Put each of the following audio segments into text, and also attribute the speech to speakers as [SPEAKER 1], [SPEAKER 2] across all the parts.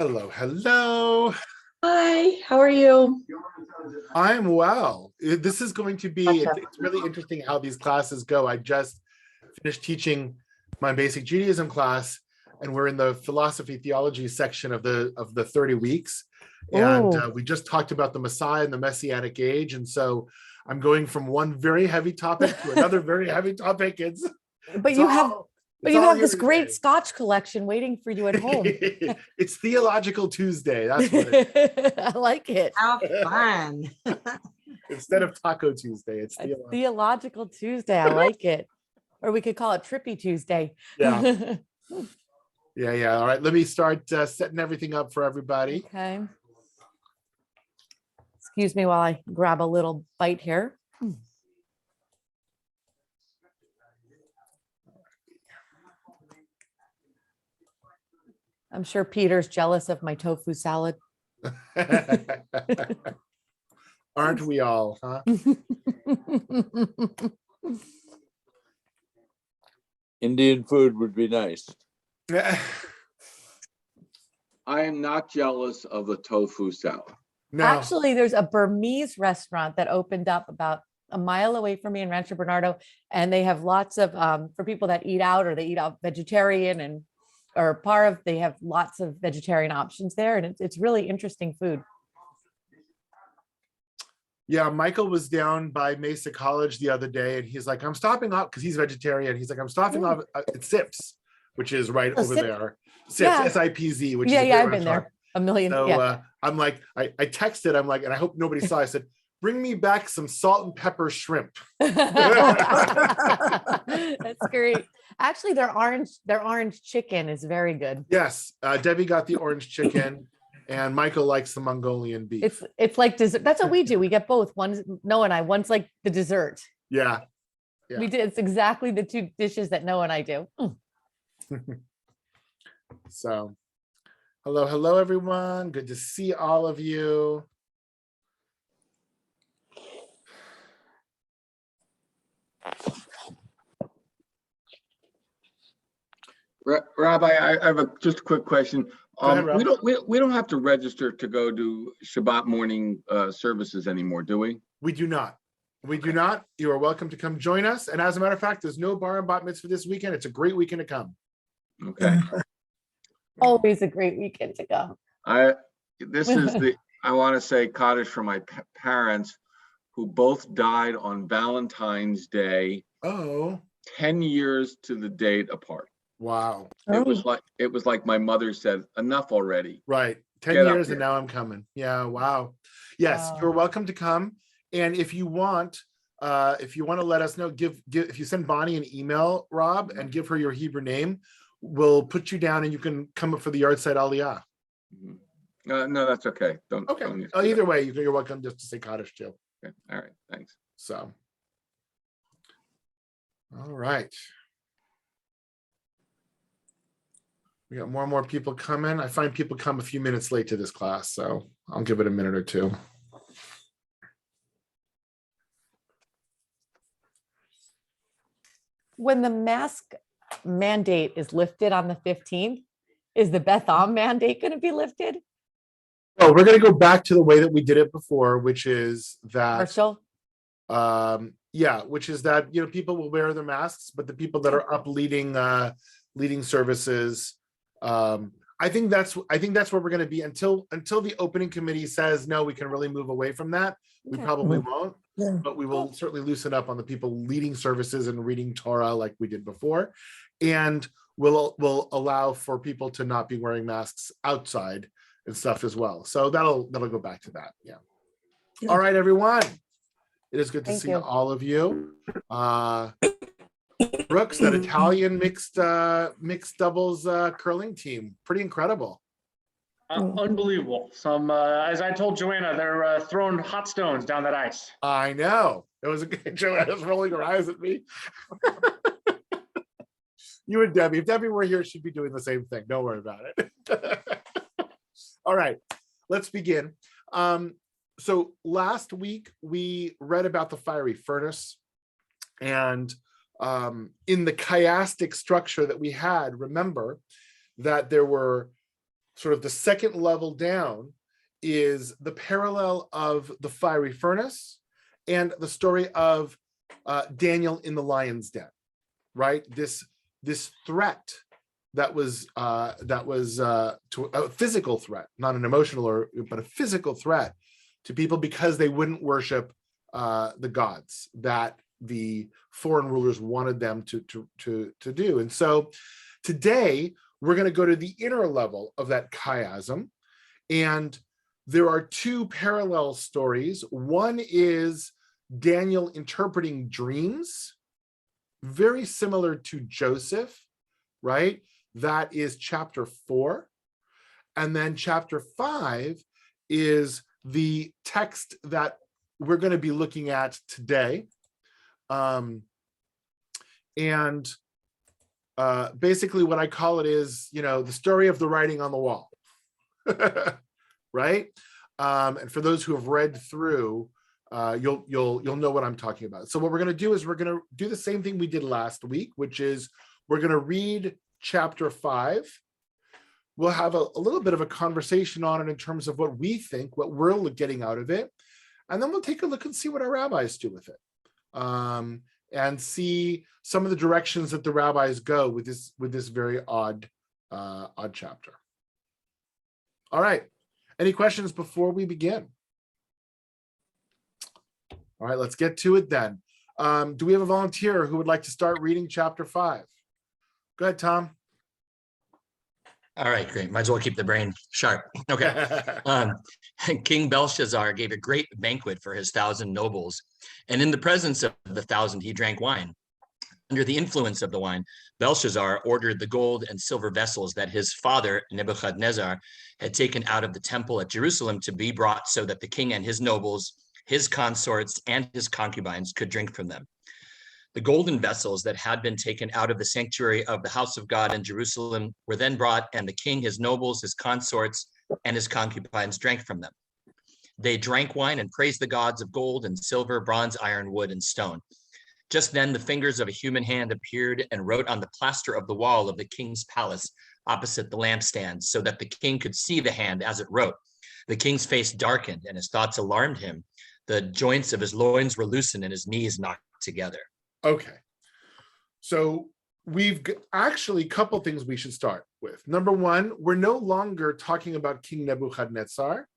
[SPEAKER 1] Hello, hello.
[SPEAKER 2] Hi, how are you?
[SPEAKER 1] I'm well. This is going to be, it's really interesting how these classes go. I just finished teaching my basic Judaism class, and we're in the philosophy theology section of the 30 weeks. And
[SPEAKER 2] Oh,
[SPEAKER 1] we just talked about the Messiah and the Messianic age. And so I'm going from one very heavy topic to another very heavy topic. It's
[SPEAKER 2] but
[SPEAKER 1] it's
[SPEAKER 2] you have
[SPEAKER 1] all
[SPEAKER 2] but
[SPEAKER 1] it's
[SPEAKER 2] you
[SPEAKER 1] all
[SPEAKER 2] have
[SPEAKER 1] here
[SPEAKER 2] this great
[SPEAKER 1] today.
[SPEAKER 2] Scotch collection waiting for you at home.
[SPEAKER 1] It's Theological Tuesday. That's what it
[SPEAKER 2] I like it.
[SPEAKER 3] How
[SPEAKER 1] is.
[SPEAKER 3] fun.
[SPEAKER 1] Instead of Taco Tuesday, it's
[SPEAKER 2] It's
[SPEAKER 1] Theological.
[SPEAKER 2] Theological Tuesday. I like it. Or we could call it Trippy Tuesday.
[SPEAKER 1] Yeah. Yeah. All right, let me start setting everything up for everybody.
[SPEAKER 2] Okay. Excuse me while I grab a little bite here. I'm sure Peter's jealous of my tofu salad.
[SPEAKER 1] Aren't we all, huh?
[SPEAKER 4] Indian food would be nice.
[SPEAKER 5] I am not jealous of the tofu salad.
[SPEAKER 1] No.
[SPEAKER 2] Actually, there's a Burmese restaurant that opened up about a mile away from me in Rancho Bernardo, and they have lots of for people that eat out or they eat out vegetarian they have lots of vegetarian options there, and it's really interesting food.
[SPEAKER 1] Yeah, Michael was down by Mesa College the other day, and he's like, I'm stopping off because he's vegetarian. He's like, I'm stopping off at Sips, which is right over
[SPEAKER 2] Sips?
[SPEAKER 1] there. Sips,
[SPEAKER 2] Yeah.
[SPEAKER 1] SIPZ, which is
[SPEAKER 2] Yeah,
[SPEAKER 1] a
[SPEAKER 2] yeah,
[SPEAKER 1] great
[SPEAKER 2] I've been
[SPEAKER 1] restaurant.
[SPEAKER 2] there a million.
[SPEAKER 1] So
[SPEAKER 2] Yeah.
[SPEAKER 1] I'm like, I texted, I'm like, and I hope nobody saw. I said, bring me back some salt and pepper shrimp.
[SPEAKER 2] That's great. Actually, their orange chicken is very good.
[SPEAKER 1] Yes, Debbie got the orange chicken, and Michael likes the Mongolian beef.
[SPEAKER 2] It's like dessert. That's what we do. We get both. One's Noah and I. One's like the dessert.
[SPEAKER 1] Yeah. Yeah.
[SPEAKER 2] We did. It's exactly the two dishes that Noah and I do.
[SPEAKER 1] So, hello, everyone. Good to see all of you.
[SPEAKER 5] Rabbi, I have just a quick question.
[SPEAKER 1] Go ahead, Rob.
[SPEAKER 5] We don't have to register to go to Shabbat morning services anymore, do we?
[SPEAKER 1] We do not. We do not. You are welcome to come join us. And as a matter of fact, there's no bar and bat mitzvah this weekend. It's a great weekend to come.
[SPEAKER 5] Okay.
[SPEAKER 2] Always a great weekend to go.
[SPEAKER 5] I want to say Kaddish for my parents who both died on Valentine's Day,
[SPEAKER 1] Oh,
[SPEAKER 5] 10 years to the date apart.
[SPEAKER 1] wow.
[SPEAKER 5] It was like my mother said, enough already.
[SPEAKER 1] Right. 10
[SPEAKER 5] Get up
[SPEAKER 1] years and
[SPEAKER 5] here.
[SPEAKER 1] now I'm coming. Yeah. Wow. Yes,
[SPEAKER 2] Wow.
[SPEAKER 1] you're welcome to come. And if you want to let us know, if you send Bonnie an email, Rob, and give her your Hebrew name, we'll put you down and you can come up for the yard side aliyah.
[SPEAKER 5] Mhm. No, that's okay. Don't.
[SPEAKER 1] Okay.
[SPEAKER 5] Don't
[SPEAKER 1] Either way, you're welcome just to say Kaddish too.
[SPEAKER 5] Okay. All right. Thanks.
[SPEAKER 1] So, all right. We got more and more people coming. I find people come a few minutes late to this class, so I'll give it a minute or two.
[SPEAKER 2] When the mask mandate is lifted on the 15th, is the Beth Am mandate going to be lifted?
[SPEAKER 1] Well, we're going to go back to the way that we did it before, which is that,
[SPEAKER 2] Marshall?
[SPEAKER 1] which is that, people will wear their masks, but the people that are up leading services, I think that's where we're going to be until the opening committee says, no, we can really move away from that. We
[SPEAKER 2] Okay.
[SPEAKER 1] probably won't,
[SPEAKER 3] Yeah.
[SPEAKER 1] but we will certainly loosen up on the people leading services and reading Torah like we did before. And we'll allow for people to not be wearing masks outside and stuff as well. So that'll go back to that. Yeah.
[SPEAKER 3] Yeah.
[SPEAKER 1] All right, everyone. It is good to
[SPEAKER 2] Thank
[SPEAKER 1] see
[SPEAKER 2] you.
[SPEAKER 1] all of you. Brooks, that Italian mixed doubles curling team, pretty incredible.
[SPEAKER 6] Unbelievable. Some, as I told Joanna, they're throwing hot stones down that ice.
[SPEAKER 1] I know. It was a good. Joanna's rolling her eyes at me. You and Debbie. If Debbie were here, she'd be doing the same thing. Don't worry about it. All right, let's begin. So last week we read about the fiery furnace, and in the chiastic structure that we had, remember that there were sort of the second level down is the parallel of the fiery furnace and the story of Daniel in the lion's den, right? This threat that was to a physical threat, not an emotional but a physical threat to people because they wouldn't worship the gods that the foreign rulers wanted them to do. And so today we're going to go to the inner level of that chiasm, and there are two parallel stories. One is Daniel interpreting dreams, very similar to Joseph, right? That is chapter 4. And then chapter 5 is the text that we're going to be looking at today. Basically what I call it is, the story of the writing on the wall, right? And for those who have read through, you'll know what I'm talking about. So what we're going to do is we're going to do the same thing we did last week, which is we're going to read chapter 5. We'll have a little bit of a conversation on it in terms of what we think, what we're getting out of it. And then we'll take a look and see what our rabbis do with it. And see some of the directions that the rabbis go with this very odd chapter. All right. Any questions before we begin? All right, let's get to it then. Do we have a volunteer who would like to start reading chapter 5? Go ahead, Tom.
[SPEAKER 3] All right, great. Might as well keep the brain sharp. Okay. King Belshazzar gave a great banquet for his 1,000 nobles, and in the presence of the 1,000, he drank wine. Under the influence of the wine, Belshazzar ordered the gold and silver vessels that his father, Nebuchadnezzar, had taken out of the temple at Jerusalem to be brought so that the king and his nobles, his consorts, and his concubines could drink from them. The golden vessels that had been taken out of the sanctuary of the house of God in Jerusalem were then brought, and the king, his nobles, his consorts, and his concubines drank from them. They drank wine and praised the gods of gold and silver, bronze, iron, wood, and stone. Just then the fingers of a human hand appeared and wrote on the plaster of the wall of the king's palace opposite the lampstand, so that the king could see the hand as it wrote. The king's face darkened, and his thoughts alarmed him. The joints of his loins were loosened and his knees knocked together.
[SPEAKER 1] Okay, so we've actually a couple things we should start with. Number one, we're no longer talking about King Nebuchadnezzar,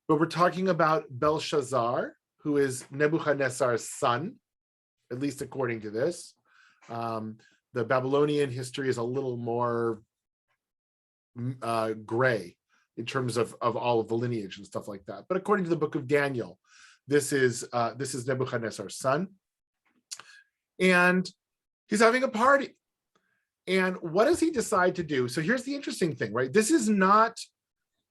[SPEAKER 1] but we're talking about Belshazzar, who is Nebuchadnezzar's son, at least according to this. The Babylonian history is a little more gray in terms of all of the lineage and stuff like that. But according to the book of Daniel, this is Nebuchadnezzar's son. And he's having a party. And what does he decide to do? So here's the interesting thing, right? This is not,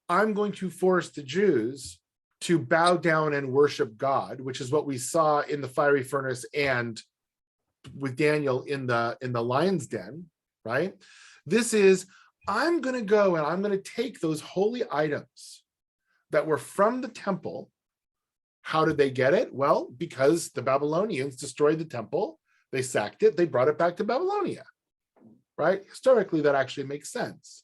[SPEAKER 1] I'm going to force the Jews to bow down and worship God, which is what we saw in the fiery furnace and with Daniel in the lion's den, right? This is, I'm going to go and I'm going to take those holy items that were from the temple. How did they get it? Well, because the Babylonians destroyed the temple. They sacked it. They brought it back to Babylonia, right? Historically, that actually makes sense.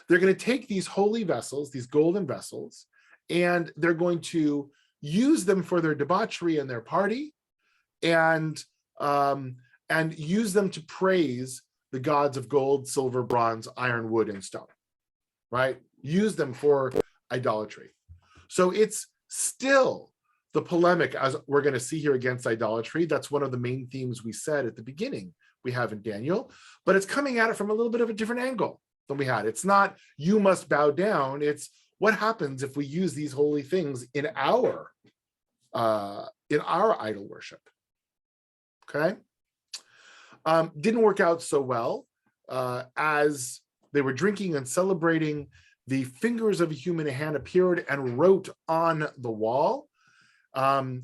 [SPEAKER 1] They're going to take these holy vessels, these golden vessels, and they're going to use them for their debauchery and their party, and use them to praise the gods of gold, silver, bronze, iron, wood, and stone, right? Use them for idolatry. So it's still the polemic, as we're going to see here, against idolatry. That's one of the main themes we said at the beginning we have in Daniel, but it's coming at it from a little bit of a different angle than we had. It's not, you must bow down. It's what happens if we use these holy things in our idol worship. Okay. Didn't work out so well. As they were drinking and celebrating, the fingers of a human hand appeared and wrote on the wall. And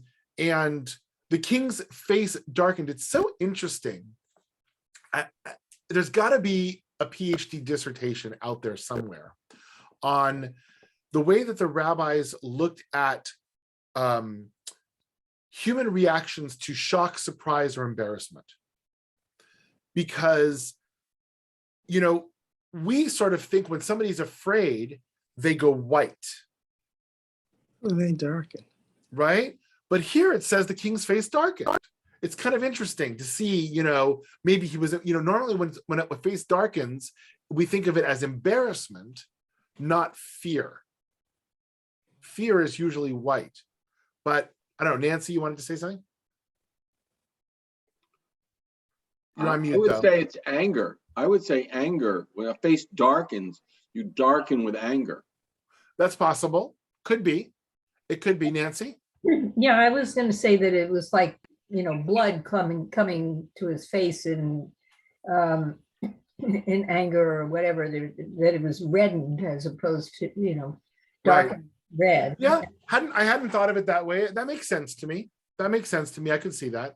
[SPEAKER 1] the king's face darkened. It's so interesting. There's got to be a PhD dissertation out there somewhere on the way that the rabbis looked at human reactions to shock, surprise, or embarrassment. Because, we sort of think when somebody's afraid, they go white,
[SPEAKER 7] They darken.
[SPEAKER 1] right? But here it says the king's face darkened. It's kind of interesting to see, maybe he was, normally when a face darkens, we think of it as embarrassment, not fear. Fear is usually white. But I don't know, Nancy, you wanted to say something? You're on
[SPEAKER 5] I
[SPEAKER 1] mute,
[SPEAKER 5] would
[SPEAKER 1] though.
[SPEAKER 5] say it's anger. I would say anger. When a face darkens, you darken with anger.
[SPEAKER 1] That's possible. Could be. It could be, Nancy.
[SPEAKER 8] Yeah, I was going to say that it was like, blood coming to his face in anger or whatever, that it was reddened as opposed to, dark red.
[SPEAKER 1] Yeah, I hadn't thought of it that way. That makes sense to me. I could see that.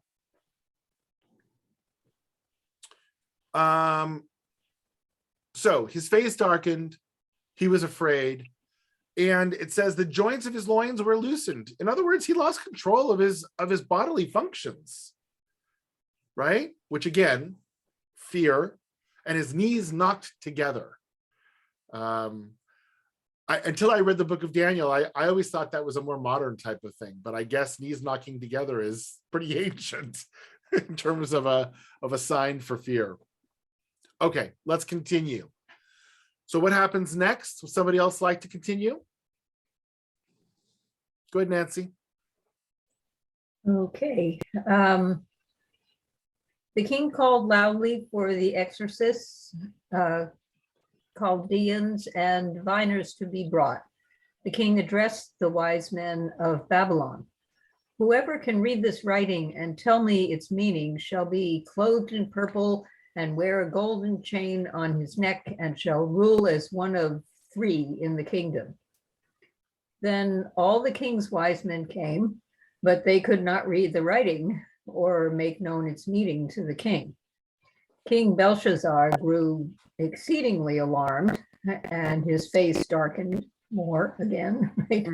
[SPEAKER 1] So his face darkened, he was afraid, and it says the joints of his loins were loosened. In other words, he lost control of his bodily functions, right? Which again, fear, and his knees knocked together. Until I read the book of Daniel, I always thought that was a more modern type of thing, but I guess knees knocking together is pretty ancient in terms of a sign for fear. Okay, let's continue. So what happens next? Would somebody else like to continue? Go ahead, Nancy.
[SPEAKER 8] Okay. The king called loudly for the exorcists, Chaldeans, and diviners to be brought. The king addressed the wise men of Babylon. Whoever can read this writing and tell me its meaning shall be clothed in purple and wear a golden chain on his neck and shall rule as one of 3 in the kingdom. Then all the king's wise men came, but they could not read the writing or make known its meaning to the king. King Belshazzar grew exceedingly alarmed, and his face darkened more again, right?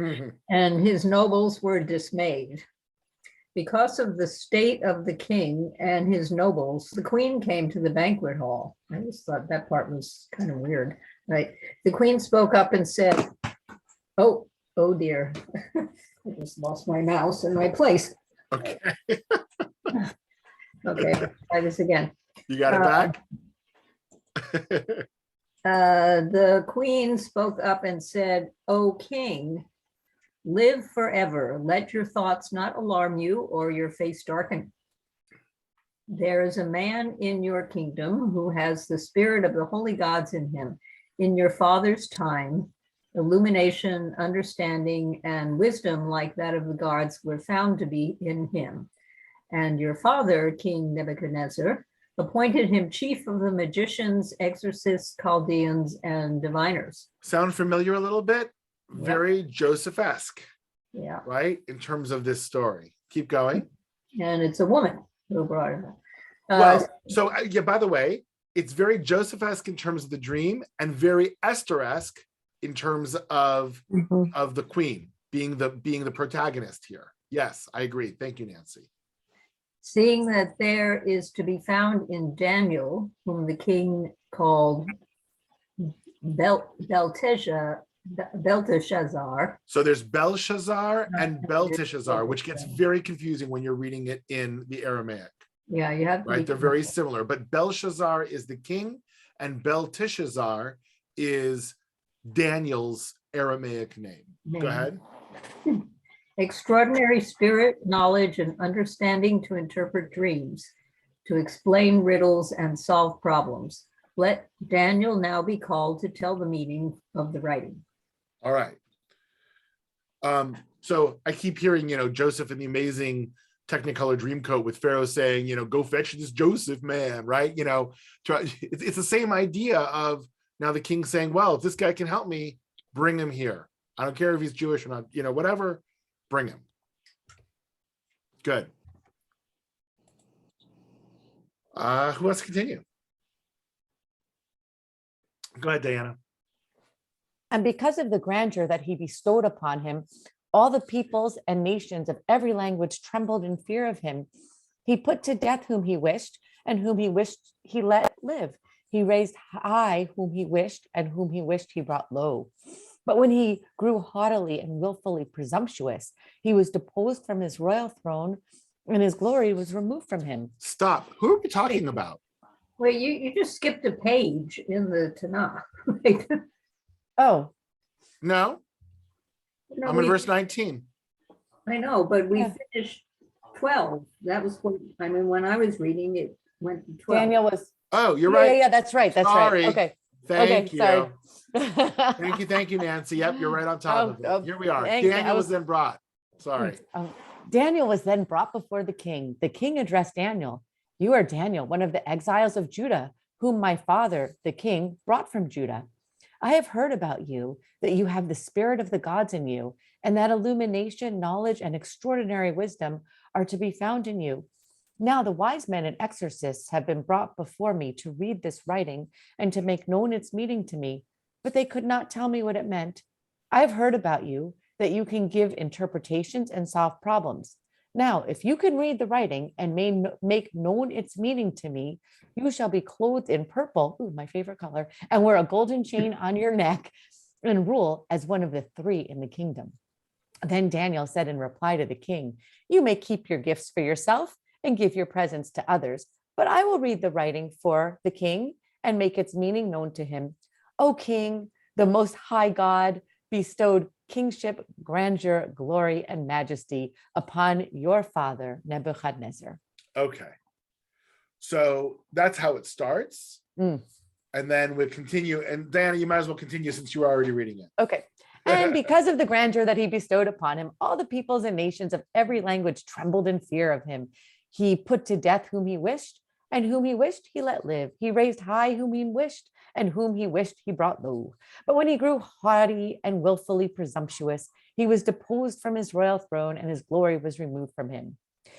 [SPEAKER 8] And his nobles were dismayed. Because of the state of the king and his nobles, the queen came to the banquet hall. I just thought that part was kind of weird, right? The queen spoke up and said, oh dear, I just lost my mouse in my place.
[SPEAKER 1] Okay,
[SPEAKER 8] Okay, try this again.
[SPEAKER 1] you got it back?
[SPEAKER 8] The queen spoke up and said, O king, live forever. Let your thoughts not alarm you or your face darken. There is a man in your kingdom who has the spirit of the holy gods in him. In your father's time, illumination, understanding, and wisdom like that of the gods were found to be in him. And your father, King Nebuchadnezzar, appointed him chief of the magicians, exorcists, Chaldeans, and diviners.
[SPEAKER 1] Sound familiar a little bit?
[SPEAKER 8] Yep.
[SPEAKER 1] Very Joseph-esque,
[SPEAKER 8] Yeah,
[SPEAKER 1] right? In terms of this story. Keep going.
[SPEAKER 8] and it's a woman who brought it up.
[SPEAKER 1] Well, so yeah, by the way, it's very Joseph-esque in terms of the dream and very Esther-esque in terms of the queen being the protagonist here. Yes, I agree. Thank you, Nancy.
[SPEAKER 8] Seeing that there is to be found in Daniel, whom the king called Belteshazzar.
[SPEAKER 1] So there's Belshazzar and Belteshazzar, which gets very confusing when you're reading it in the Aramaic,
[SPEAKER 8] Yeah, you have to
[SPEAKER 1] right?
[SPEAKER 8] be
[SPEAKER 1] They're very similar, but Belshazzar is the king and Belteshazzar is Daniel's Aramaic name. Go ahead.
[SPEAKER 8] extraordinary spirit, knowledge, and understanding to interpret dreams, to explain riddles and solve problems. Let Daniel now be called to tell the meaning of the writing.
[SPEAKER 1] All right. So I keep hearing, Joseph in the amazing Technicolor Dreamcoat with Pharaoh saying, go fetch this Joseph man, right? It's the same idea of now the king saying, well, if this guy can help me, bring him here. I don't care if he's Jewish or not, whatever, bring him. Good. Who wants to continue? Go ahead, Diana.
[SPEAKER 2] And because of the grandeur that he bestowed upon him, all the peoples and nations of every language trembled in fear of him. He put to death whom he wished, and whom he wished he let live. He raised high whom he wished, and whom he wished he brought low. But when he grew haughtily and willfully presumptuous, he was deposed from his royal throne, and his glory was removed from him.
[SPEAKER 1] Stop. Who are we talking about?
[SPEAKER 8] Wait, you just skipped a page in the Tanakh.
[SPEAKER 2] Oh,
[SPEAKER 1] No,
[SPEAKER 8] No,
[SPEAKER 1] I'm in
[SPEAKER 8] we-
[SPEAKER 1] verse 19.
[SPEAKER 8] I know, but we
[SPEAKER 2] Yeah.
[SPEAKER 8] finished 12. That was what, I mean, when I was reading, it went to 12.
[SPEAKER 2] Daniel was.
[SPEAKER 1] Oh, you're
[SPEAKER 2] Yeah,
[SPEAKER 1] right.
[SPEAKER 2] yeah, that's right. That's
[SPEAKER 1] Sorry.
[SPEAKER 2] right. Okay.
[SPEAKER 1] Thank you.
[SPEAKER 2] Sorry.
[SPEAKER 1] Thank you, Nancy. Yep, you're right on top of
[SPEAKER 2] Oh,
[SPEAKER 1] it. Here we are.
[SPEAKER 2] thank you. I
[SPEAKER 1] Daniel was
[SPEAKER 2] was-
[SPEAKER 1] then brought. Sorry.
[SPEAKER 2] Daniel was then brought before the king. The king addressed Daniel. You are Daniel, one of the exiles of Judah, whom my father, the king, brought from Judah. I have heard about you, that you have the spirit of the gods in you, and that illumination, knowledge, and extraordinary wisdom are to be found in you. Now the wise men and exorcists have been brought before me to read this writing and to make known its meaning to me, but they could not tell me what it meant. I have heard about you, that you can give interpretations and solve problems. Now, if you can read the writing and make known its meaning to me, you shall be clothed in purple, ooh, my favorite color, and wear a golden chain on your neck and rule as one of the three in the kingdom. Then Daniel said in reply to the king, you may keep your gifts for yourself and give your presents to others, but I will read the writing for the king and make its meaning known to him. O king, the most high God bestowed kingship, grandeur, glory, and majesty upon your father, Nebuchadnezzar.
[SPEAKER 1] Okay. So that's how it starts.
[SPEAKER 2] Mm.
[SPEAKER 1] And then we continue. And Diana, you might as well continue since you were already reading it.
[SPEAKER 2] Okay. And because of the grandeur that he bestowed upon him, all the peoples and nations of every language trembled in fear of him. He put to death whom he wished, and whom he wished he let live. He raised high whom he wished, and whom he wished he brought low. But when he grew haughty and willfully presumptuous, he was deposed from his royal throne, and his glory was removed from him.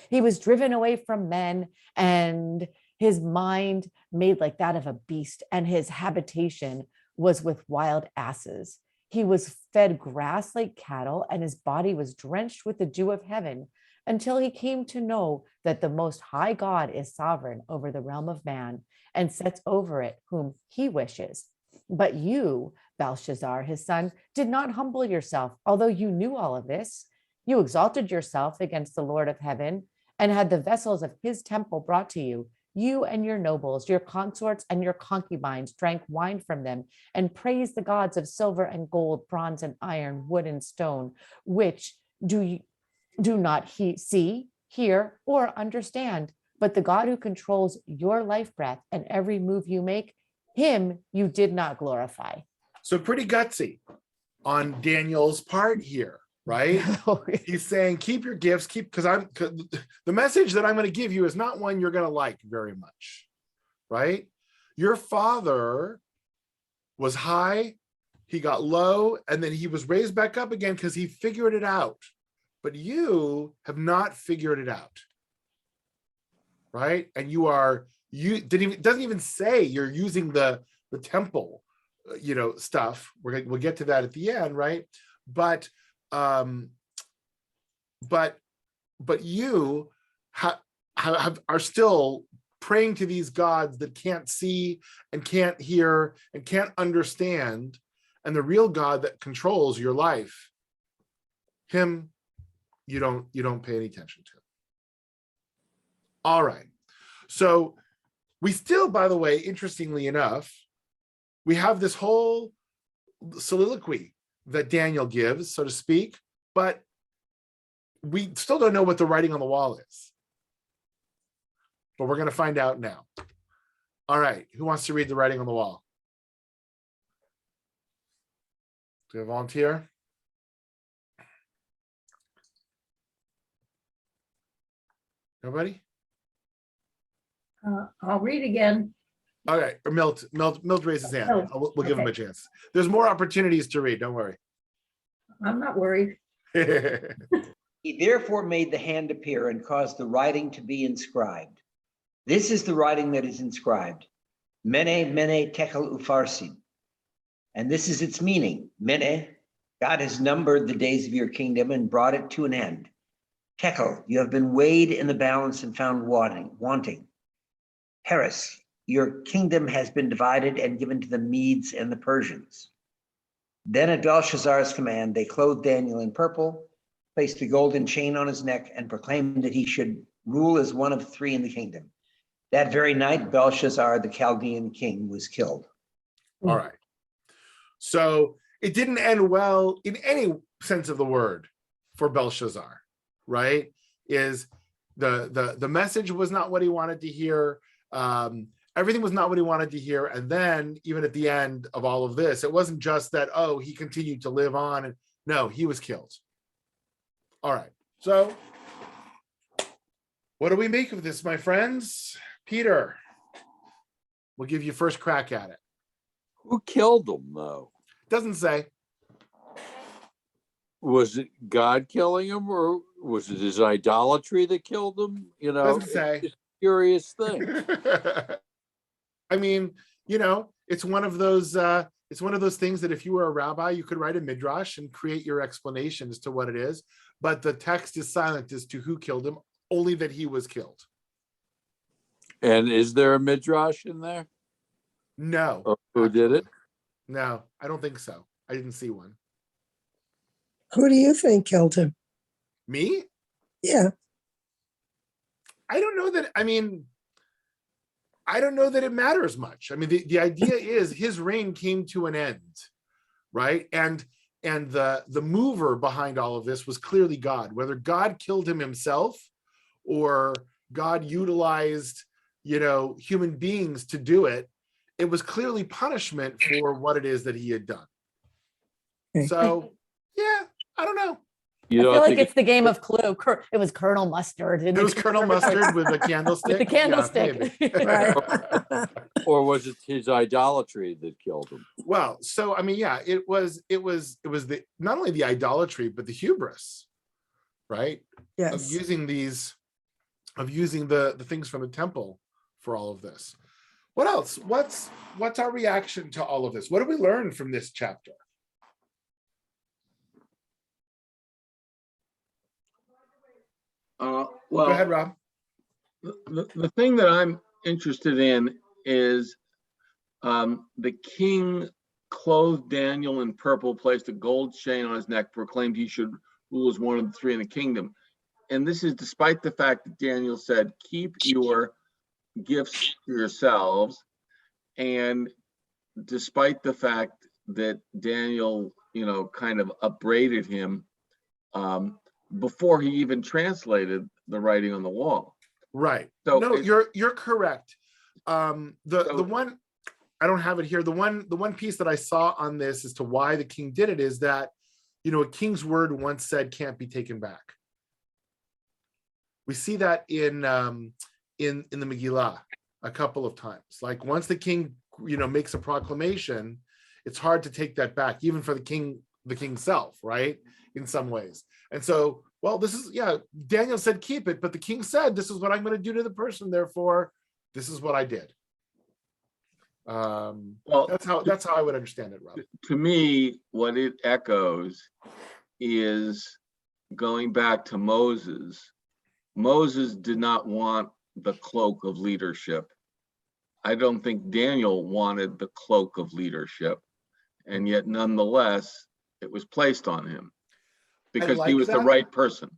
[SPEAKER 2] He was driven away from men, and his mind made like that of a beast, and his habitation was with wild asses. He was fed grass like cattle, and his body was drenched with the dew of heaven, until he came to know that the Most High God is sovereign over the realm of man and sets over it whom he wishes. But you, Belshazzar, his son, did not humble yourself, although you knew all of this. You exalted yourself against the Lord of heaven and had the vessels of his temple brought to you. You and your nobles, your consorts and your concubines drank wine from them and praised the gods of silver and gold, bronze and iron, wood and stone, which do not see, hear, or understand. But the God who controls your life breath and every move you make, him you did not glorify.
[SPEAKER 1] So pretty gutsy on Daniel's part here, right? He's saying, keep your gifts, because the message that I'm going to give you is not one you're going to like very much, right? Your father was high, he got low, and then he was raised back up again because he figured it out. But you have not figured it out, right? And doesn't even say you're using the temple, stuff. We'll get to that at the end, right? But you are still praying to these gods that can't see and can't hear and can't understand, and the real God that controls your life, him, you don't pay any attention to. All right. So we still, by the way, interestingly enough, we have this whole soliloquy that Daniel gives, so to speak, but we still don't know what the writing on the wall is. But we're going to find out now. All right. Who wants to read the writing on the wall? Do we have a volunteer? Nobody?
[SPEAKER 8] I'll read again.
[SPEAKER 1] All right, or Milt raises his hand.
[SPEAKER 8] Milt,
[SPEAKER 1] We'll give him a
[SPEAKER 8] okay.
[SPEAKER 1] chance. There's more opportunities to read, don't worry.
[SPEAKER 8] I'm not worried.
[SPEAKER 9] He therefore made the hand appear and caused the writing to be inscribed. This is the writing that is inscribed. Mene, mene, tekel upharsin. And this is its meaning. Mene, God has numbered the days of your kingdom and brought it to an end. Tekel, you have been weighed in the balance and found wanting. Peres, your kingdom has been divided and given to the Medes and the Persians. Then at Belshazzar's command, they clothed Daniel in purple, placed a golden chain on his neck, and proclaimed that he should rule as one of three in the kingdom. That very night, Belshazzar, the Chaldean king, was killed.
[SPEAKER 1] All right. So it didn't end well in any sense of the word for Belshazzar, right? Is the message was not what he wanted to hear. Everything was not what he wanted to hear. And then even at the end of all of this, it wasn't just that, oh, he continued to live on. And no, he was killed. All right. So what do we make of this, my friends? Peter, we'll give you first crack at it.
[SPEAKER 4] Who killed him, though?
[SPEAKER 1] Doesn't say.
[SPEAKER 4] Was it God killing him, or was it his idolatry that killed him? You know,
[SPEAKER 1] Doesn't say.
[SPEAKER 4] It's a curious thing.
[SPEAKER 1] I mean, you know, it's one of those things that if you were a rabbi, you could write a midrash and create your explanation as to what it is. But the text is silent as to who killed him, only that he was killed.
[SPEAKER 4] And is there a midrash in there?
[SPEAKER 1] No.
[SPEAKER 4] Or who did it?
[SPEAKER 1] No, I don't think so. I didn't see one.
[SPEAKER 7] Who do you think killed him?
[SPEAKER 1] Me?
[SPEAKER 7] Yeah.
[SPEAKER 1] I don't know that. I mean, I don't know that it matters much. I mean, the idea is his reign came to an end, right? And the mover behind all of this was clearly God. Whether God killed him himself or God utilized, you know, human beings to do it, it was clearly punishment for what it is that he had done.
[SPEAKER 7] Okay.
[SPEAKER 1] So, yeah, I don't know.
[SPEAKER 4] You
[SPEAKER 2] I
[SPEAKER 4] don't
[SPEAKER 2] feel like
[SPEAKER 4] think
[SPEAKER 2] it's the game of Clue. It was Colonel Mustard.
[SPEAKER 1] It was Colonel Mustard with the candlestick.
[SPEAKER 2] With the candlestick.
[SPEAKER 1] Yeah, maybe.
[SPEAKER 7] Right.
[SPEAKER 4] or was it his idolatry that killed him?
[SPEAKER 1] Well, so I mean, yeah, it was the not only the idolatry but the hubris, right?
[SPEAKER 7] Yes.
[SPEAKER 1] Of using the things from the temple for all of this. What else? What's our reaction to all of this? What did we learn from this chapter?
[SPEAKER 5] Well,
[SPEAKER 1] Go ahead, Rob.
[SPEAKER 5] the thing that I'm interested in is the king clothed Daniel in purple, placed a gold chain on his neck, proclaimed he should rule as one of the three in the kingdom. And this is despite the fact that Daniel said, keep your gifts for yourselves. And despite the fact that Daniel, you know, kind of upbraided him before he even translated the writing on the wall.
[SPEAKER 1] Right.
[SPEAKER 5] So
[SPEAKER 1] no, you're correct. The one, I don't have it here. The one piece that I saw on this as to why the king did it is that, you know, a king's word once said can't be taken back. We see that in the Megillah a couple of times. Like once the king, you know, makes a proclamation, it's hard to take that back, even for the king self, right? In some ways. And so, well, this is, yeah, Daniel said keep it, but the king said, this is what I'm going to do to the person. Therefore, this is what I did.
[SPEAKER 5] Well,
[SPEAKER 1] that's how I would understand it, Rob.
[SPEAKER 5] To me, what it echoes is going back to Moses. Moses did not want the cloak of leadership. I don't think Daniel wanted the cloak of leadership. And yet, nonetheless, it was placed on him because he was the right person.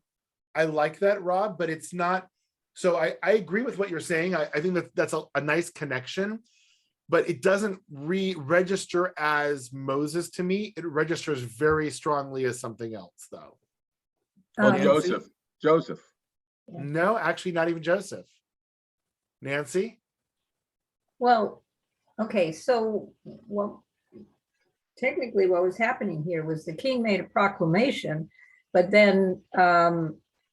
[SPEAKER 1] I like that, Rob, but it's not. So I agree with what you're saying. I think that's a nice connection, but it doesn't register as Moses to me. It registers very strongly as something else, though.
[SPEAKER 5] Well, Joseph.
[SPEAKER 1] No, actually, not even Joseph. Nancy?
[SPEAKER 8] Well, okay, so technically what was happening here was the king made a proclamation, but then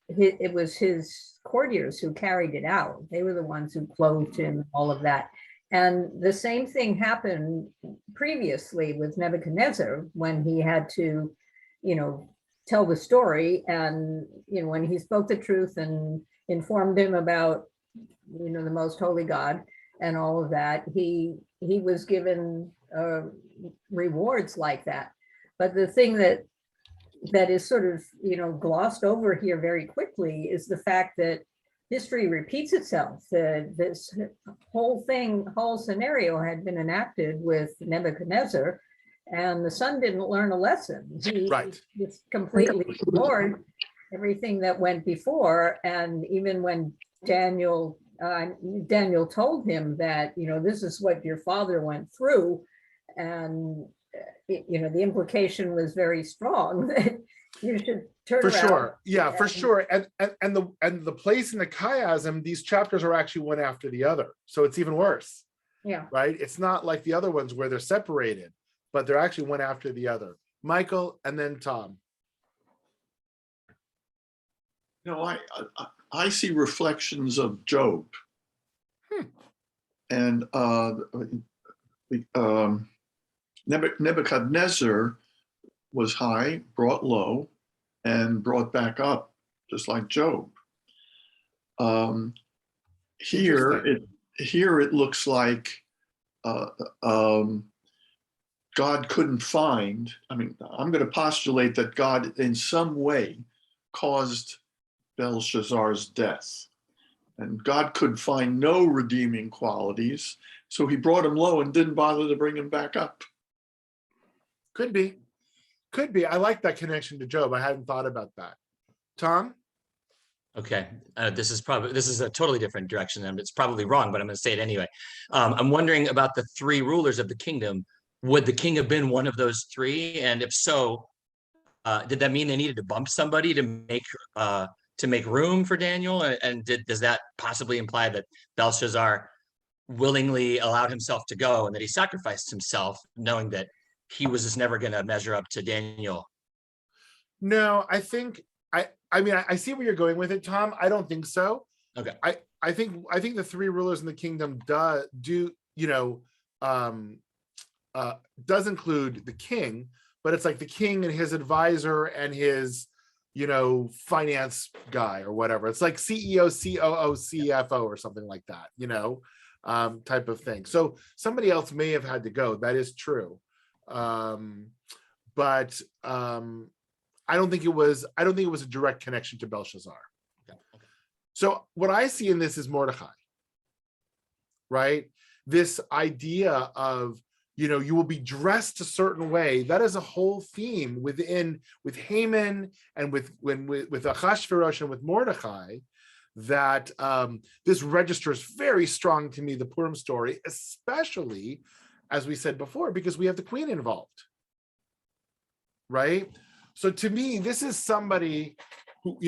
[SPEAKER 8] it was his courtiers who carried it out. They were the ones who clothed him, all of that. And the same thing happened previously with Nebuchadnezzar when he had to, you know, tell the story. And, you know, when he spoke the truth and informed him about, you know, the most holy God and all of that, he was given rewards like that. But the thing that is sort of, you know, glossed over here very quickly is the fact that history repeats itself. This whole scenario had been enacted with Nebuchadnezzar, and the son didn't learn a lesson. He
[SPEAKER 1] Right.
[SPEAKER 8] just completely ignored everything that went before. And even when Daniel told him that, this is what your father went through, and the implication was very strong that you should turn
[SPEAKER 1] For
[SPEAKER 8] around.
[SPEAKER 1] sure. Yeah, for sure. And the place in the chiasm, these chapters are actually one after the other. So it's even worse.
[SPEAKER 8] Yeah.
[SPEAKER 1] Right? It's not like the other ones where they're separated, but they're actually one after the other. Michael and then Tom.
[SPEAKER 10] I see reflections of Job. And Nebuchadnezzar was high, brought low, and brought back up, just like Job. Here it looks like God couldn't find. I'm going to postulate that God in some way caused Belshazzar's death. And God could find no redeeming qualities, so he brought him low and didn't bother to bring him back up.
[SPEAKER 1] Could be. I like that connection to Job. I hadn't thought about that. Tom?
[SPEAKER 3] Okay, this is a totally different direction, and it's probably wrong, but I'm going to say it anyway. I'm wondering about the three rulers of the kingdom. Would the king have been one of those three? And if so, did that mean they needed to bump somebody to make room for Daniel? And does that possibly imply that Belshazzar willingly allowed himself to go and that he sacrificed himself, knowing that he was just never going to measure up to Daniel?
[SPEAKER 1] No, I think I see where you're going with it, Tom. I don't think so.
[SPEAKER 3] Okay.
[SPEAKER 1] I think the three rulers in the kingdom does include the king, but it's like the king and his advisor and his finance guy or whatever. It's like CEO, COO, CFO or something like that, type of thing. So somebody else may have had to go. That is true. But I don't think it was a direct connection to Belshazzar.
[SPEAKER 3] Okay.
[SPEAKER 1] So what I see in this is Mordecai, right? This idea of, you will be dressed a certain way. That is a whole theme with Haman and with Achashverosh and with Mordecai, that this registers very strong to me, the Purim story, especially, as we said before, because we have the queen involved, right? So to me, this is somebody who,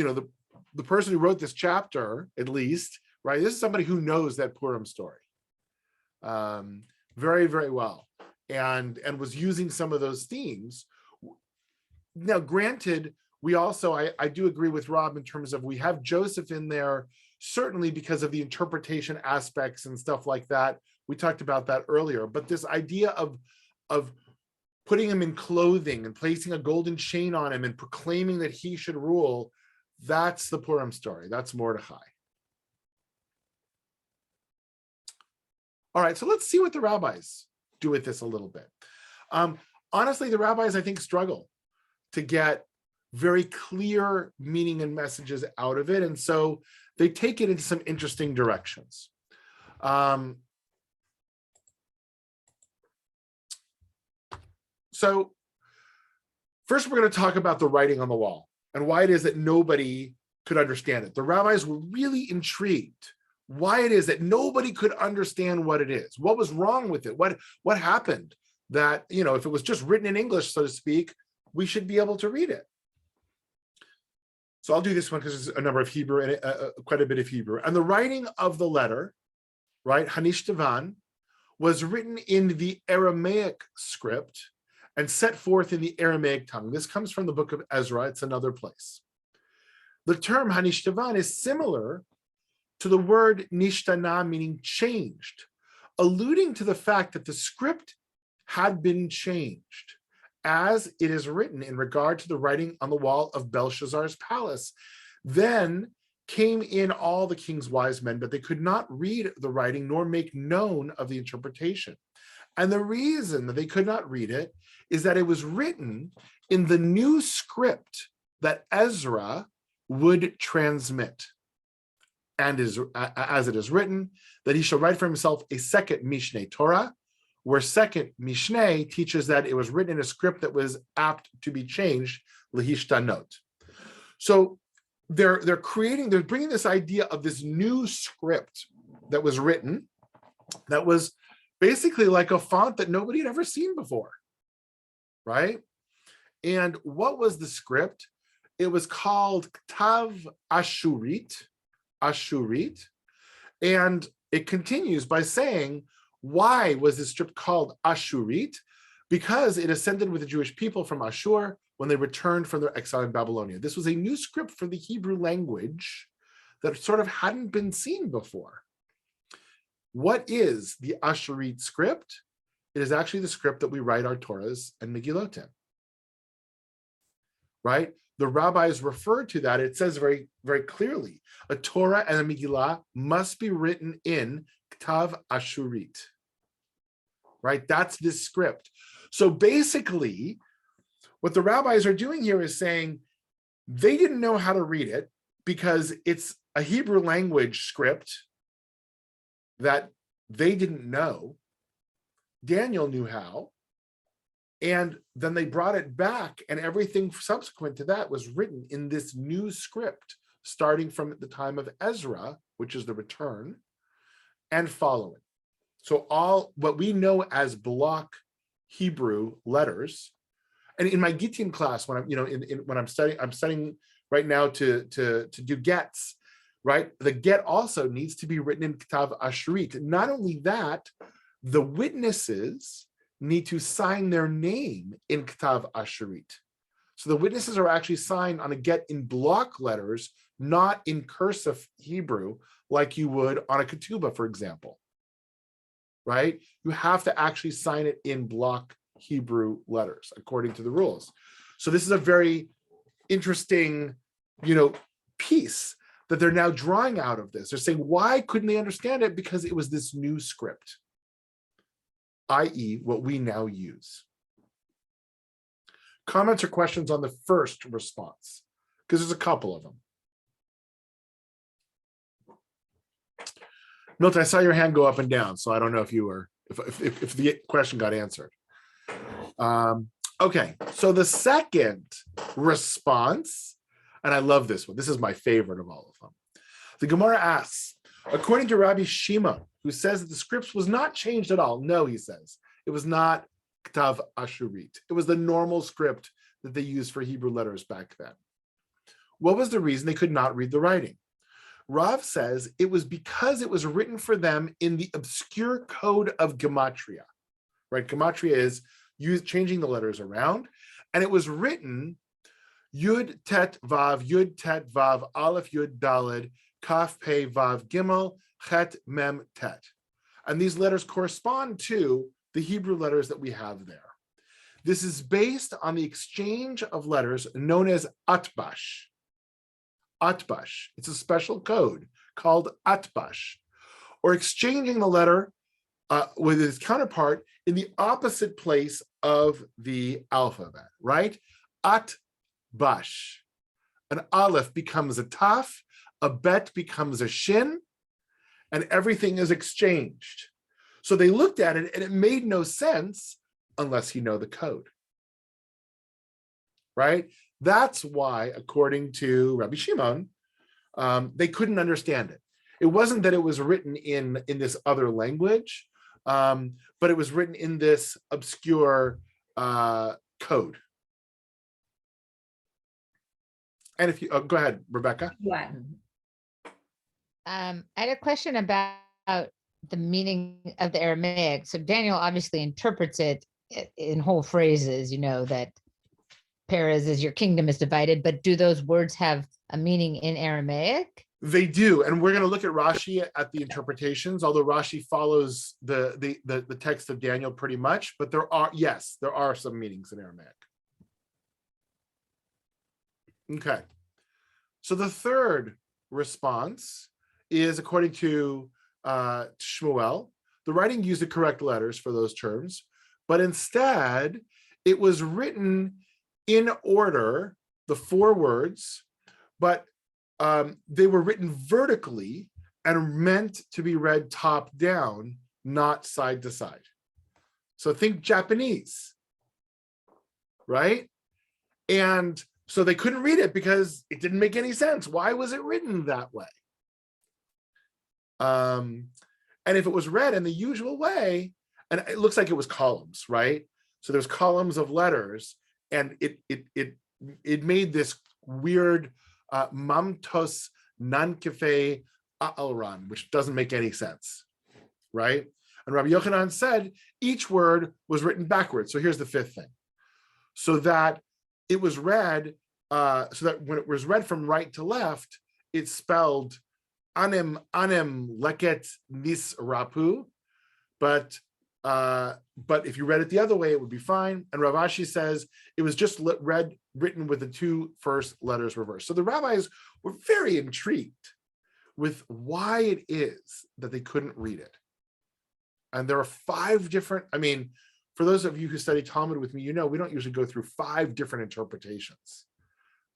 [SPEAKER 1] the person who wrote this chapter, at least, right? This is somebody who knows that Purim story very, very well, and was using some of those themes. Now, granted, we also, I do agree with Rob in terms of we have Joseph in there, certainly because of the interpretation aspects and stuff like that. We talked about that earlier, but this idea of putting him in clothing and placing a golden chain on him and proclaiming that he should rule, that's the Purim story. That's Mordecai. All right, so let's see what the rabbis do with this a little bit. Honestly, the rabbis, I think, struggle to get very clear meaning and messages out of it. And so they take it into some interesting directions. So first, we're going to talk about the writing on the wall and why it is that nobody could understand it. The rabbis were really intrigued why it is that nobody could understand what it is. What was wrong with it? What happened that, if it was just written in English, so to speak, we should be able to read it. So I'll do this one because there's a number of Hebrew and quite a bit of Hebrew. And the writing of the letter, right, Hanishtavan, was written in the Aramaic script and set forth in the Aramaic tongue. This comes from the book of Ezra. It's another place. The term Hanishtavan is similar to the word nishtana, meaning changed, alluding to the fact that the script had been changed, as it is written in regard to the writing on the wall of Belshazzar's palace. Then came in all the king's wise men, but they could not read the writing nor make known of the interpretation. And the reason that they could not read it is that it was written in the new script that Ezra would transmit. and as it is written, that he shall write for himself a second Mishneh Torah, where second Mishneh teaches that it was written in a script that was apt to be changed, lehishtanot. So they're bringing this idea of this new script that was written, that was basically like a font that nobody had ever seen before, right? And what was the script? It was called Ktav Ashurit, and it continues by saying, why was this script called Ashurit? Because it ascended with the Jewish people from Ashur when they returned from their exile in Babylonia. This was a new script for the Hebrew language that sort of hadn't been seen before. What is the Ashurit script? It is actually the script that we write our Torahs and Megillot in, right? The rabbis refer to that. It says very, very clearly, a Torah and a Megillah must be written in Ktav Ashurit, right? That's this script. So basically, what the rabbis are doing here is saying they didn't know how to read it because it's a Hebrew language script that they didn't know. Daniel knew how. And then they brought it back, and everything subsequent to that was written in this new script, starting from the time of Ezra, which is the return, and following. So all what we know as block Hebrew letters, and in my Gittin class, when I'm studying right now to do gets, right? The get also needs to be written in Ktav Ashurit. Not only that, the witnesses need to sign their name in Ktav Ashurit. So the witnesses are actually signed on a get in block letters, not in cursive Hebrew, like you would on a ketubah, for example, right? You have to actually sign it in block Hebrew letters, according to the rules. So this is a very interesting, piece that they're now drawing out of this. They're saying, why couldn't they understand it? Because it was this new script, i.e. what we now use. Comments or questions on the first response? Because there's a couple of them. Milton, I saw your hand go up and down, so I don't know if you were, if the question got answered. Okay, so the second response, and I love this one. This is my favorite of all of them. The Gemara asks, according to Rabbi Shimon, who says that the script was not changed at all. No, he says, it was not Ktav Ashurit. It was the normal script that they used for Hebrew letters back then. What was the reason they could not read the writing? Rav says it was because it was written for them in the obscure code of Gematria, right? Gematria is changing the letters around, and it was written Yud Tet Vav, Aleph Yud Daled, Kaf Pei Vav Gimel, Chet Mem Tet. And these letters correspond to the Hebrew letters that we have there. This is based on the exchange of letters known as Atbash. Atbash. It's a special code called Atbash, or exchanging the letter with its counterpart in the opposite place of the alphabet, right? Atbash. An aleph becomes a taf, a bet becomes a shin, and everything is exchanged. So they looked at it and it made no sense unless you know the code, right? That's why, according to Rabbi Shimon, they couldn't understand it. It wasn't that it was written in this other language, but it was written in this obscure code. And if you go ahead, Rebecca.
[SPEAKER 8] Latin.
[SPEAKER 11] I had a question about the meaning of the Aramaic. So Daniel obviously interprets it in whole phrases, that Perez is your kingdom is divided, but do those words have a meaning in Aramaic?
[SPEAKER 1] They do, and we're going to look at Rashi at the interpretations, although Rashi follows the text of Daniel pretty much, but there are some meanings in Aramaic. Okay, so the third response is, according to Shmuel, the writing used the correct letters for those terms, but instead it was written in order, the four words, but they were written vertically and meant to be read top down, not side to side. So think Japanese, right? And so they couldn't read it because it didn't make any sense. Why was it written that way? And if it was read in the usual way, and it looks like it was columns, right? So there's columns of letters, and it made this weird mamtos nankefe a'alran, which doesn't make any sense, right? And Rabbi Yochanan said each word was written backwards. So here's the fifth thing. So that it was read, so that when it was read from right to left, it's spelled anem leket nis rapu, but if you read it the other way, it would be fine. And Rav Ashi says it was just written with the two first letters reversed. So the rabbis were very intrigued with why it is that they couldn't read it. And there are 5 different, I mean, for those of you who study Talmud with me, you know we don't usually go through 5 different interpretations.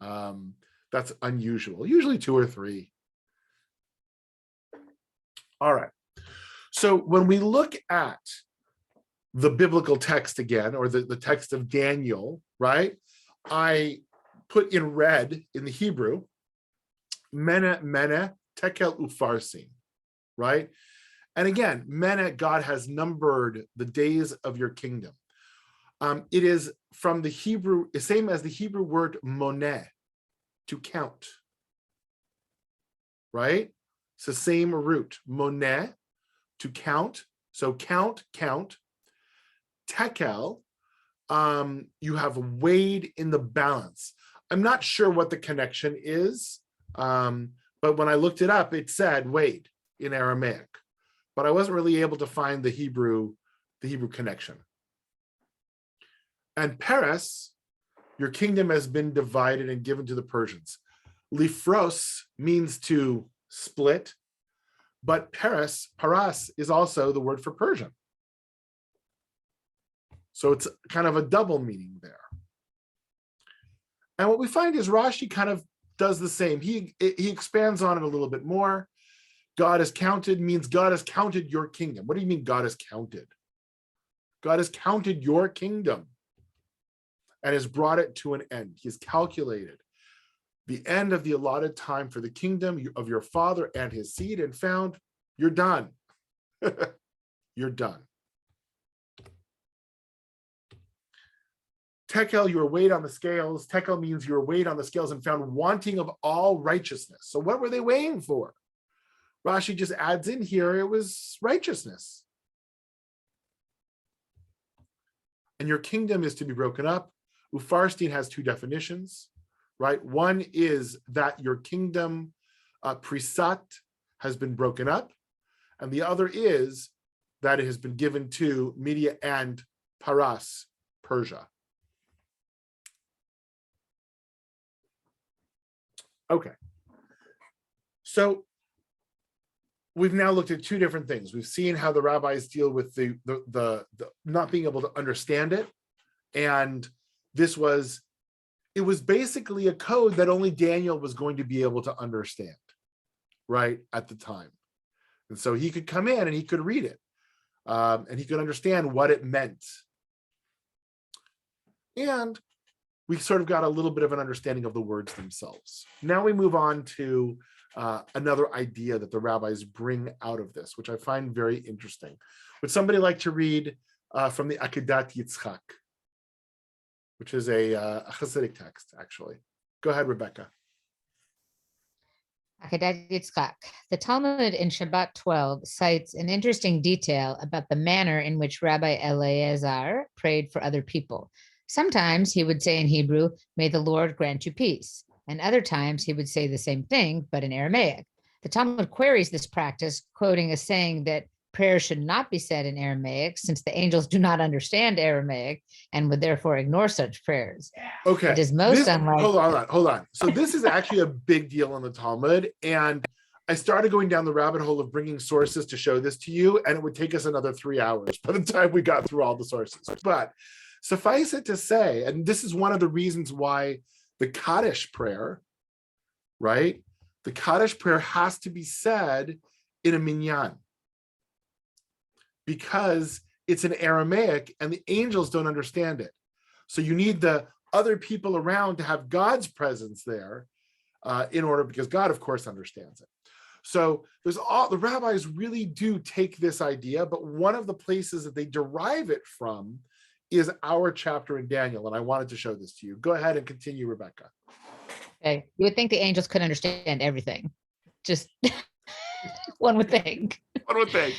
[SPEAKER 1] That's unusual, usually 2 or 3. All right. So when we look at the biblical text again, or the text of Daniel, right? I put in red in the Hebrew, mene, mene, tekel ufarsin, right? And again, mene, God has numbered the days of your kingdom. It is from the Hebrew, same as the Hebrew word moneh, to count, right? It's the same root, moneh, to count. So count. Tekel, you have weighed in the balance. I'm not sure what the connection is, but when I looked it up, it said weighed in Aramaic, but I wasn't really able to find the Hebrew connection. And Peres, your kingdom has been divided and given to the Persians. Lifros means to split, but paras is also the word for Persian. So it's kind of a double meaning there. And what we find is Rashi kind of does the same. He expands on it a little bit more. God has counted means God has counted your kingdom. What do you mean God has counted? God has counted your kingdom and has brought it to an end. He has calculated the end of the allotted time for the kingdom of your father and his seed and found you're done. You're done. Tekel, you were weighed on the scales. Tekel means you were weighed on the scales and found wanting of all righteousness. So what were they weighing for? Rashi just adds in here, it was righteousness. And your kingdom is to be broken up. Ufarstein has 2 definitions, right? One is that your kingdom, prisat, has been broken up. And the other is that it has been given to Media and Paras, Persia. Okay, so we've now looked at 2 different things. We've seen how the rabbis deal with the not being able to understand it, and it was basically a code that only Daniel was going to be able to understand, right, at the time. And so he could come in and he could read it, and he could understand what it meant. And we sort of got a little bit of an understanding of the words themselves. Now we move on to another idea that the rabbis bring out of this, which I find very interesting. Would somebody like to read from the Akedat Yitzchak, which is a Hasidic text, actually? Go ahead, Rebecca.
[SPEAKER 11] Akedat Yitzchak. The Talmud in Shabbat 12 cites an interesting detail about the manner in which Rabbi Eleazar prayed for other people. Sometimes he would say in Hebrew, "May the Lord grant you peace." And other times he would say the same thing, but in Aramaic. The Talmud queries this practice, quoting a saying that prayers should not be said in Aramaic, since the angels do not understand Aramaic and would therefore ignore such prayers.
[SPEAKER 1] Okay.
[SPEAKER 11] It is most unlikely.
[SPEAKER 1] Hold on. So this is actually a big deal in the Talmud. And I started going down the rabbit hole of bringing sources to show this to you, and it would take us another 3 hours by the time we got through all the sources. But suffice it to say, and this is one of the reasons why the Kaddish prayer, right, the Kaddish prayer has to be said in a minyan because it's in Aramaic and the angels don't understand it. So you need the other people around to have God's presence there in order, because God, of course, understands it. So the rabbis really do take this idea, but one of the places that they derive it from is our chapter in Daniel. And I wanted to show this to you. Go ahead and continue, Rebecca.
[SPEAKER 11] Okay. You would think the angels could understand everything. Just one would think.
[SPEAKER 1] One would think.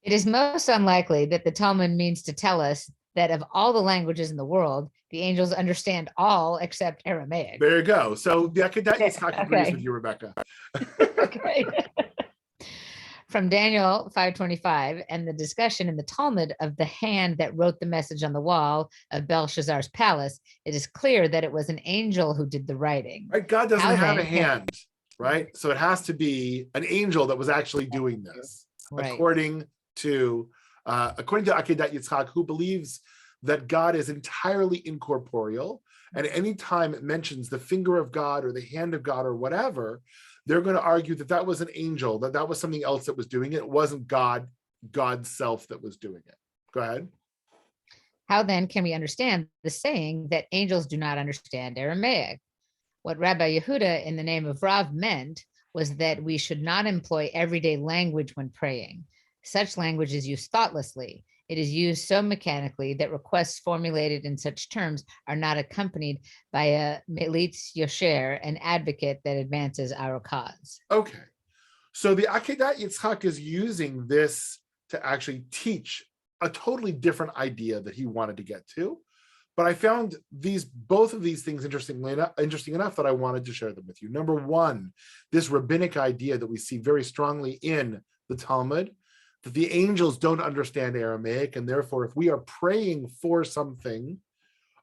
[SPEAKER 11] It is most unlikely that the Talmud means to tell us that of all the languages in the world, the angels understand all except Aramaic.
[SPEAKER 1] There you go. So the Akedat Yitzchak agrees with you, Rebecca.
[SPEAKER 11] Okay. From Daniel 5:25 and the discussion in the Talmud of the hand that wrote the message on the wall of Belshazzar's palace, it is clear that it was an angel who did the writing.
[SPEAKER 1] Right? God doesn't
[SPEAKER 11] How
[SPEAKER 1] have a
[SPEAKER 11] then
[SPEAKER 1] hand, right? So it has to be an angel that was actually doing this,
[SPEAKER 11] Right.
[SPEAKER 1] according to Akedat Yitzchak, who believes that God is entirely incorporeal, and anytime it mentions the finger of God or the hand of God or whatever, they're going to argue that that was an angel, that was something else that was doing it. It wasn't God's self that was doing it. Go ahead.
[SPEAKER 11] How then can we understand the saying that angels do not understand Aramaic? What Rabbi Yehuda in the name of Rav meant was that we should not employ everyday language when praying. Such language is used thoughtlessly. It is used so mechanically that requests formulated in such terms are not accompanied by a melitz yosher, an advocate that advances our cause.
[SPEAKER 1] Okay. So the Akedat Yitzchak is using this to actually teach a totally different idea that he wanted to get to. But I found both of these things interesting enough that I wanted to share them with you. Number one, this rabbinic idea that we see very strongly in the Talmud, that the angels don't understand Aramaic, and therefore if we are praying for something,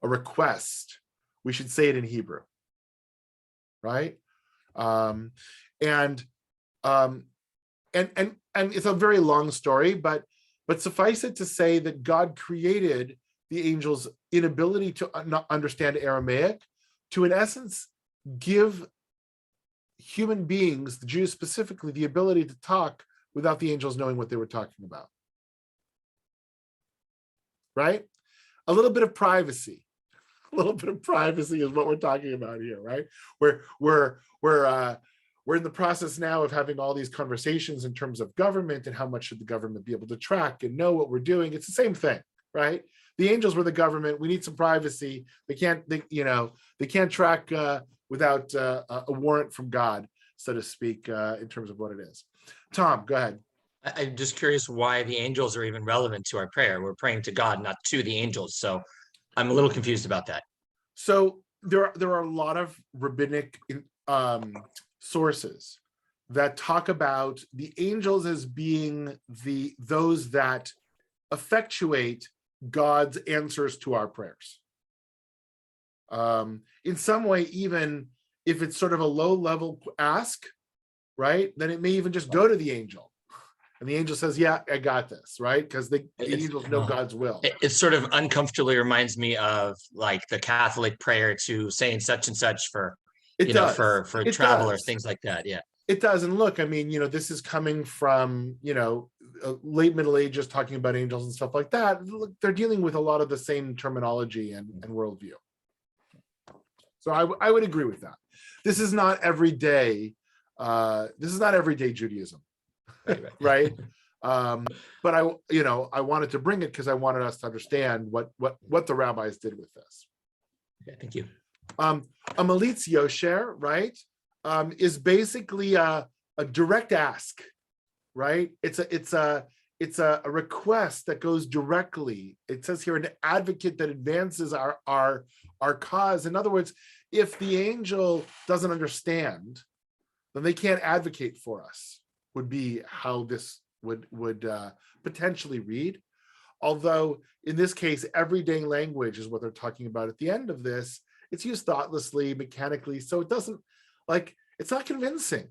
[SPEAKER 1] a request, we should say it in Hebrew, right? And it's a very long story, but suffice it to say that God created the angels' inability to not understand Aramaic to, in essence, give human beings, the Jews specifically, the ability to talk without the angels knowing what they were talking about. Right? A little bit of privacy. A little bit of privacy is what we're talking about here, right? We're in the process now of having all these conversations in terms of government and how much should the government be able to track and know what we're doing. It's the same thing, right? The angels were the government. We need some privacy. They can't track without a warrant from God, so to speak, in terms of what it is. Tom, go ahead.
[SPEAKER 3] I'm just curious why the angels are even relevant to our prayer. We're praying to God, not to the angels. So I'm a little confused about that.
[SPEAKER 1] So there are a lot of rabbinic sources that talk about the angels as being those that effectuate God's answers to our prayers. In some way, even if it's sort of a low-level ask, right, then it may even just go to the angel. And the angel says, yeah, I got this, right? Because the angels know God's will.
[SPEAKER 3] It sort of uncomfortably reminds me of like the Catholic prayer to saying such and such for, for travel or things like that. Yeah.
[SPEAKER 1] It does. And look, I mean, this is coming from, late Middle Ages talking about angels and stuff like that. Look, they're dealing with a lot of the same terminology and worldview. So I would agree with that. This is not everyday. This is not everyday Judaism, right? But I wanted to bring it because I wanted us to understand what the rabbis did with this.
[SPEAKER 3] Okay, thank you.
[SPEAKER 1] A melitz yosher, right, is basically a direct ask, right? It's a request that goes directly. It says here an advocate that advances our cause. In other words, if the angel doesn't understand, then they can't advocate for us, would be how this would potentially read. Although in this case, everyday language is what they're talking about at the end of this. It's used thoughtlessly, mechanically, so it doesn't, it's not convincing.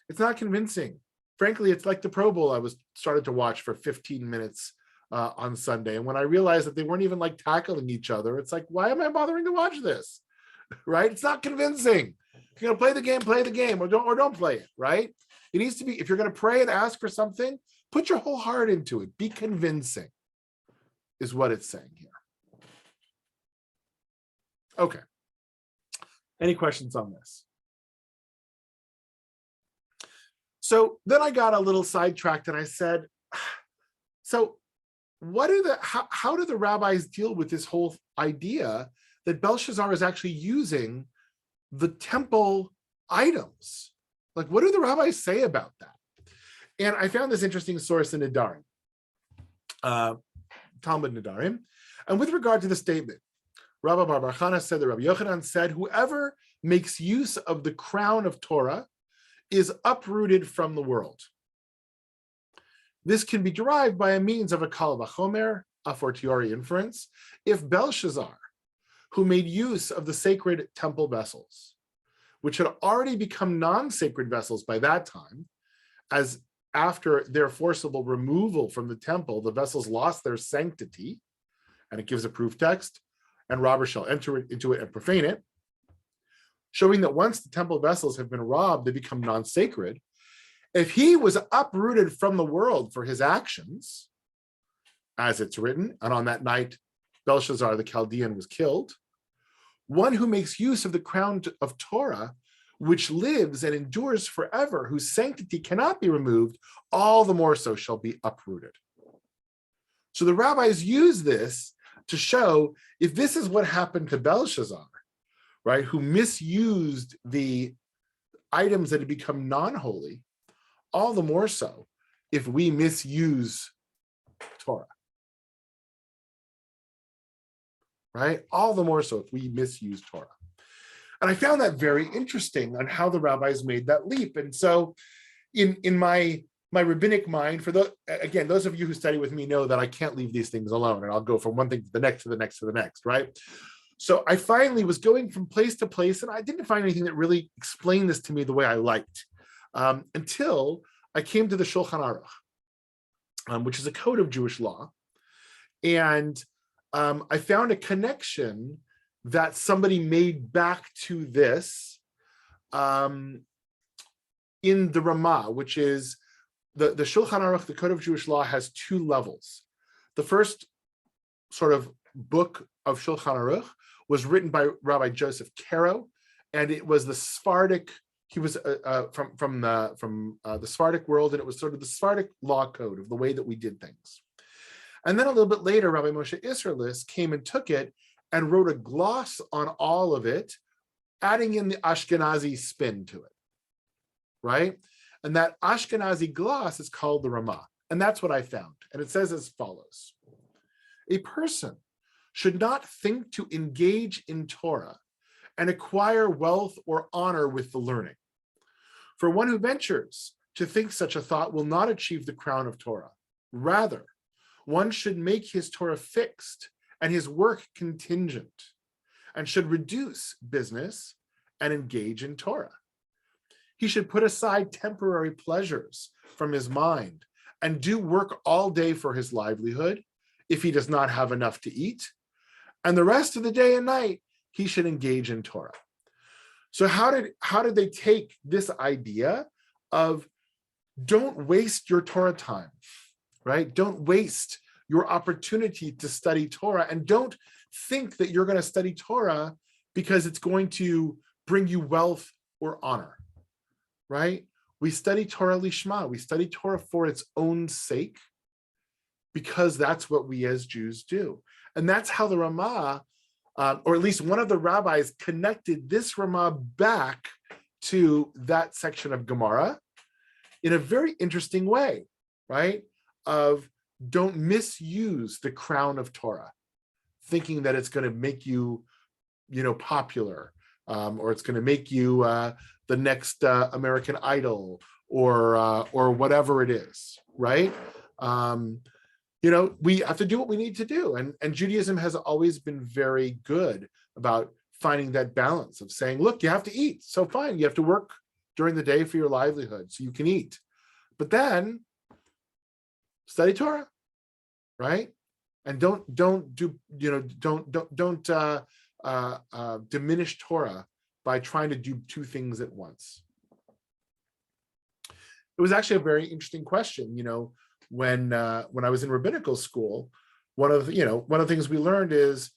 [SPEAKER 1] It's not convincing. Frankly, it's like the Pro Bowl I started to watch for 15 minutes on Sunday. And when I realized that they weren't even tackling each other, it's like, why am I bothering to watch this? Right? It's not convincing. If you're going to play the game, or don't play it, right? It needs to be, if you're going to pray and ask for something, put your whole heart into it. Be convincing, is what it's saying here. Okay. Any questions on this? So then I got a little sidetracked and I said, so what are how do the rabbis deal with this whole idea that Belshazzar is actually using the temple items? Like, what do the rabbis say about that? And I found this interesting source in Nedarim, Talmud Nedarim. And with regard to the statement, Rabbi Bar Chana said that Rabbi Yochanan said, whoever makes use of the crown of Torah is uprooted from the world. This can be derived by a means of a kal vachomer, a fortiori inference, if Belshazzar, who made use of the sacred temple vessels, which had already become non-sacred vessels by that time, as after their forcible removal from the temple, the vessels lost their sanctity, and it gives a proof text, and robbers shall enter into it and profane it, showing that once the temple vessels have been robbed, they become non-sacred. If he was uprooted from the world for his actions, as it's written, and on that night Belshazzar the Chaldean was killed, one who makes use of the crown of Torah, which lives and endures forever, whose sanctity cannot be removed, all the more so shall be uprooted. So the rabbis use this to show, if this is what happened to Belshazzar, right, who misused the items that had become non-holy, all the more so if we misuse Torah, right? All the more so if we misuse Torah. And I found that very interesting on how the rabbis made that leap. And so in my rabbinic mind, for again, those of you who study with me know that I can't leave these things alone, and I'll go from one thing to the next, to the next, to the next, right? So I finally was going from place to place, and I didn't find anything that really explained this to me the way I liked, until I came to the Shulchan Aruch, which is a code of Jewish law. And I found a connection that somebody made back to this in the Ramah, which is the Shulchan Aruch, the Code of Jewish Law, has two levels. The first sort of book of Shulchan Aruch was written by Rabbi Joseph Caro, and it was the Sephardic. He was from the Sephardic world, and it was sort of the Sephardic law code of the way that we did things. And then a little bit later, Rabbi Moshe Isserlis came and took it and wrote a gloss on all of it, adding in the Ashkenazi spin to it, right? And that Ashkenazi gloss is called the Ramah. And that's what I found. And it says as follows: a person should not think to engage in Torah and acquire wealth or honor with the learning. For one who ventures to think such a thought will not achieve the crown of Torah. Rather, one should make his Torah fixed and his work contingent, and should reduce business and engage in Torah. He should put aside temporary pleasures from his mind and do work all day for his livelihood if he does not have enough to eat. And the rest of the day and night, he should engage in Torah. So how did they take this idea of don't waste your Torah time, right? Don't waste your opportunity to study Torah, and don't think that you're going to study Torah because it's going to bring you wealth or honor, right? We study Torah lishma. We study Torah for its own sake, because that's what we as Jews do. And that's how the Ramah, or at least one of the rabbis, connected this Ramah back to that section of Gemara in a very interesting way, right? Of don't misuse the crown of Torah, thinking that it's going to make you, popular, or it's going to make you the next American Idol, or whatever it is, right? We have to do what we need to do, and Judaism has always been very good about finding that balance of saying, look, you have to eat, so fine, you have to work during the day for your livelihood so you can eat, but then study Torah, right? And don't diminish Torah by trying to do two things at once. It was actually a very interesting question. When I was in rabbinical school, one of the things we learned is,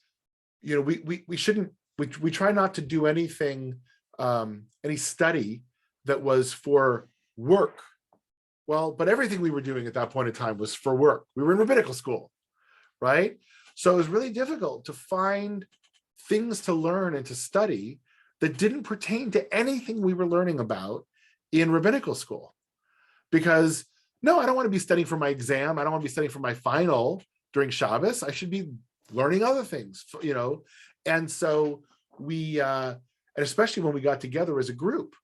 [SPEAKER 1] we try not to do anything, any study that was for work. Well, but everything we were doing at that point in time was for work. We were in rabbinical school, right? So it was really difficult to find things to learn and to study that didn't pertain to anything we were learning about in rabbinical school. Because no, I don't want to be studying for my exam. I don't want to be studying for my final during Shabbos. I should be learning other things, And so we, and especially when we got together as a group,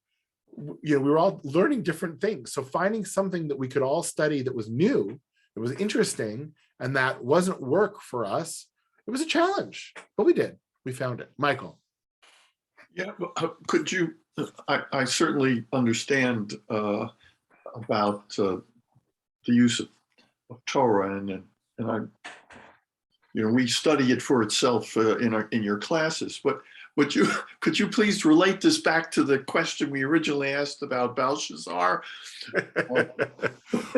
[SPEAKER 1] we were all learning different things. So finding something that we could all study that was new, that was interesting, and that wasn't work for us, it was a challenge, but we did. We found it. Michael.
[SPEAKER 10] Yeah, could you, I certainly understand about the use of Torah, and I, we study it for itself in your classes. But could you please relate this back to the question we originally asked about Belshazzar?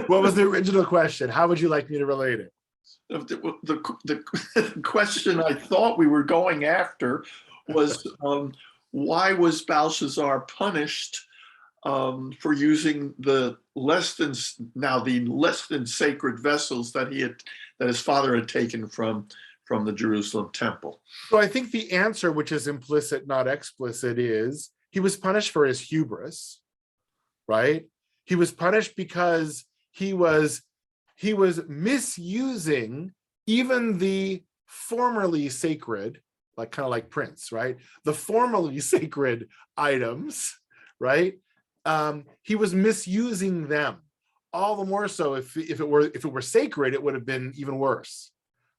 [SPEAKER 1] What was the original question? How would you like me to relate it?
[SPEAKER 10] The question I thought we were going after was, why was Belshazzar punished for using the less than sacred vessels that his father had taken from the Jerusalem temple?
[SPEAKER 1] So I think the answer, which is implicit, not explicit, is he was punished for his hubris, right? He was punished because he was misusing even the formerly sacred, kind of like Prince, right? The formerly sacred items, right? He was misusing them. All the more so if it were sacred, it would have been even worse,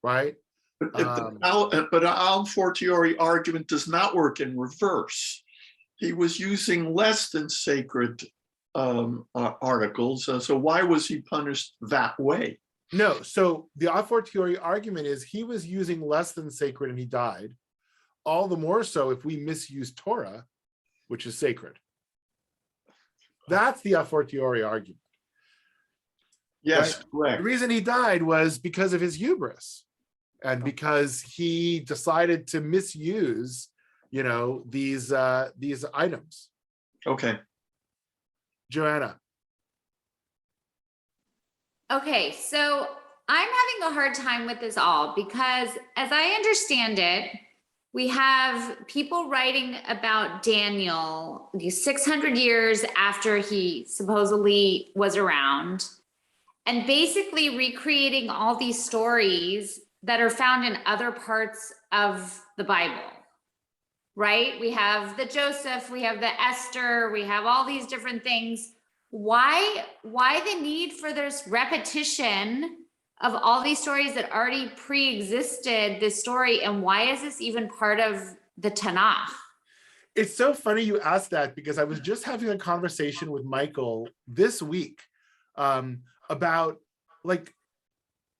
[SPEAKER 1] right?
[SPEAKER 10] But an al fortiori argument does not work in reverse. He was using less than sacred articles, so why was he punished that way?
[SPEAKER 1] No, so the a fortiori argument is he was using less than sacred and he died. All the more so if we misuse Torah, which is sacred. That's the a fortiori argument.
[SPEAKER 10] Yes,
[SPEAKER 1] right?
[SPEAKER 10] correct.
[SPEAKER 1] The reason he died was because of his hubris and because he decided to misuse, these items.
[SPEAKER 10] Okay.
[SPEAKER 1] Joanna.
[SPEAKER 12] Okay, so I'm having a hard time with this all because as I understand it, we have people writing about Daniel 600 years after he supposedly was around and basically recreating all these stories that are found in other parts of the Bible, right? We have the Joseph, we have the Esther, we have all these different things. Why the need for this repetition of all these stories that already pre-existed this story, and why is this even part of the Tanakh?
[SPEAKER 1] It's so funny you asked that because I was just having a conversation with Michael this week about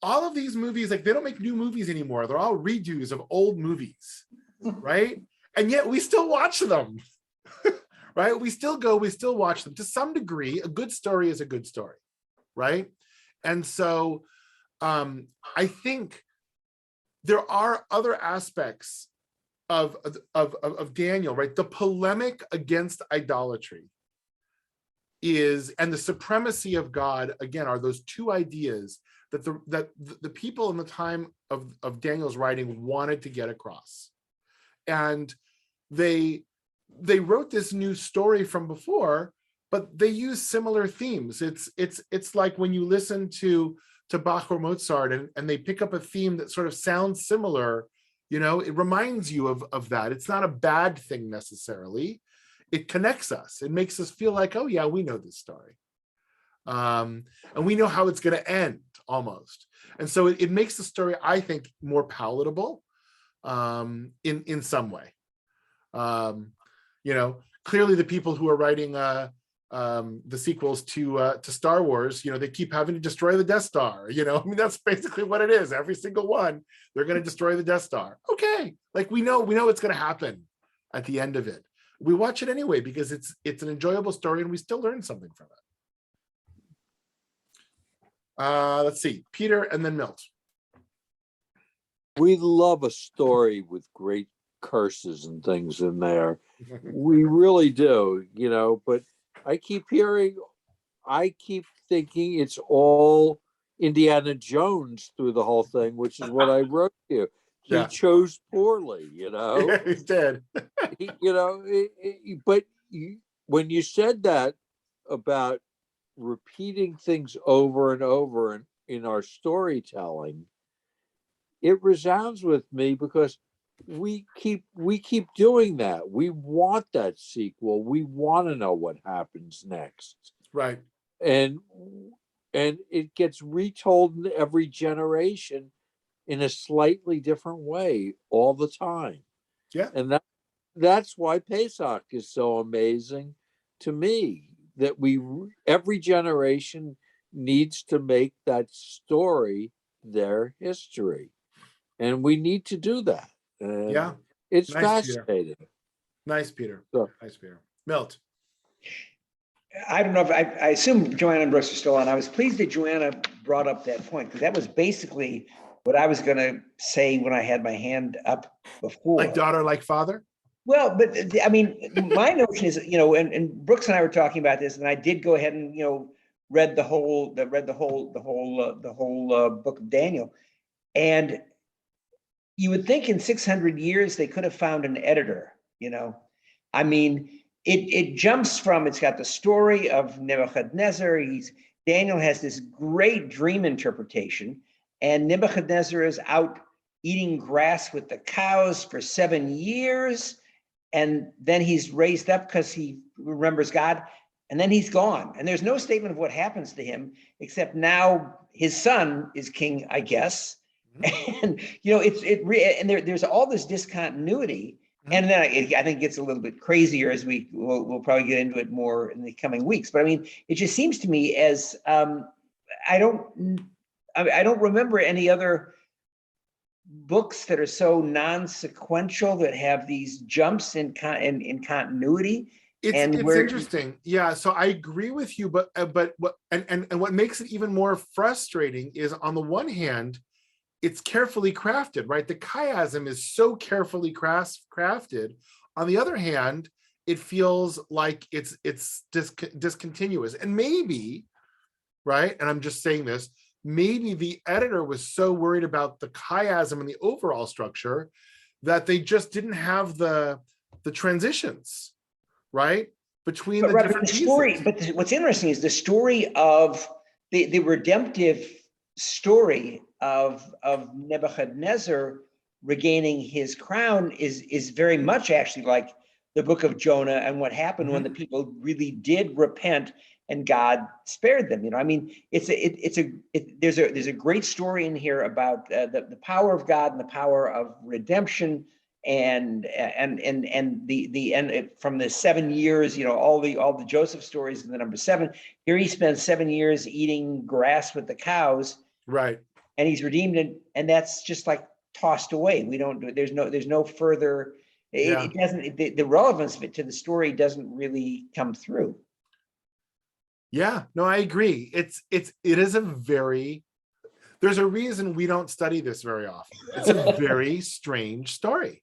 [SPEAKER 1] all of these movies, they don't make new movies anymore. They're all redos of old movies, right? And yet we still watch them, right? We still watch them to some degree. A good story is a good story, right? And so I think there are other aspects of Daniel, right? The polemic against idolatry and the supremacy of God, again, are those two ideas that the people in the time of Daniel's writing wanted to get across. And they wrote this new story from before, but they use similar themes. It's like when you listen to Bach or Mozart and they pick up a theme that sort of sounds similar, it reminds you of that. It's not a bad thing necessarily. It connects us. It makes us feel like, oh yeah, we know this story. And we know how it's going to end almost. And so it makes the story, I think, more palatable in some way. Clearly the people who are writing the sequels to Star Wars, they keep having to destroy the Death Star. That's basically what it is. Every single one, they're going to destroy the Death Star. Okay, we know it's going to happen at the end of it. we watch it anyway because it's an enjoyable story and we still learn something from it. Let's see, Peter and then Milt.
[SPEAKER 4] We love a story with great curses and things in there. We really do, you know, but I keep thinking it's all Indiana Jones through the whole thing, which is what I wrote you. He
[SPEAKER 1] Yeah.
[SPEAKER 4] chose poorly, you know.
[SPEAKER 1] Yeah, he's dead.
[SPEAKER 4] You know, when you said that about repeating things over and over in our storytelling, it resounds with me because we keep doing that. We want that sequel. We want to know what happens next.
[SPEAKER 1] Right.
[SPEAKER 4] And it gets retold in every generation in a slightly different way all the time.
[SPEAKER 1] Yeah.
[SPEAKER 4] And that's why Pesach is so amazing to me, that every generation needs to make that story their history. And we need to do that. And
[SPEAKER 1] Yeah.
[SPEAKER 4] it's
[SPEAKER 1] Nice, Peter.
[SPEAKER 4] fascinating.
[SPEAKER 1] Nice, Peter.
[SPEAKER 4] So,
[SPEAKER 1] Nice, Peter. Milt.
[SPEAKER 9] I don't know if I assume Joanna and Brooks are still on. I was pleased that Joanna brought up that point because that was basically what I was going to say when I had my hand up before.
[SPEAKER 1] Like daughter, like father?
[SPEAKER 9] Well, but I mean, my notion is, you know, and Brooks and I were talking about this, and I did go ahead and, you know, read the whole book of Daniel, and you would think in 600 years they could have found an editor. You know, I mean, it jumps from, it's got the story of Nebuchadnezzar. Daniel has this great dream interpretation, and Nebuchadnezzar is out eating grass with the cows for 7 years. And then he's raised up because he remembers God, and then he's gone. And there's no statement of what happens to him, except now his son is king, I guess. And, you know, and there's all this discontinuity. And then I think it gets a little bit crazier as we'll probably get into it more in the coming weeks. But I mean, it just seems to me as I don't remember any other books that are so non-sequential that have these jumps in continuity.
[SPEAKER 1] It's interesting. Yeah, so I agree with you, but what makes it even more frustrating is, on the one hand, it's carefully crafted, right? The chiasm is so carefully crafted. On the other hand, it feels like it's discontinuous. And maybe, right? And I'm just saying this, maybe the editor was so worried about the chiasm and the overall structure that they just didn't have the transitions, right? Between the different pieces.
[SPEAKER 9] But what's interesting is the story of the redemptive story of Nebuchadnezzar regaining his crown is very much actually like the book of Jonah and what happened when the people really did repent and God spared them. You know, I mean, there's a great story in here about the power of God and the power of redemption, and the end from the 7 years. You know, all the Joseph stories in the number 7. Here he spends 7 years eating grass with the cows,
[SPEAKER 1] right?
[SPEAKER 9] And he's redeemed it, and that's just like tossed away. We don't do. There's no further. It doesn't. The relevance of it to the story doesn't really come through.
[SPEAKER 1] Yeah, no, I agree. It is a very, there's a reason we don't study this very often. It's a very strange story.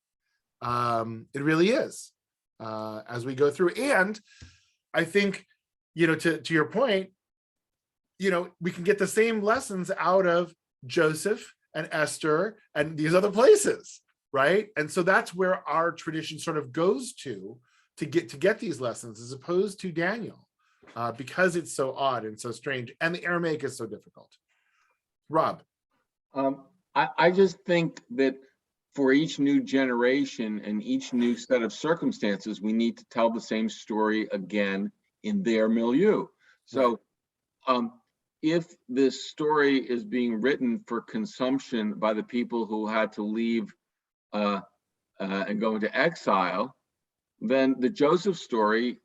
[SPEAKER 1] It really is, as we go through. And I think, you know, to your point, you know, we can get the same lessons out of Joseph and Esther and these other places, right? And so that's where our tradition sort of goes to get these lessons, as opposed to Daniel. Because it's so odd and so strange, and the Aramaic is so difficult. Rob.
[SPEAKER 5] I just think that for each new generation and each new set of circumstances, we need to tell the same story again in their milieu. So if this story is being written for consumption by the people who had to leave and go into exile, then the Joseph story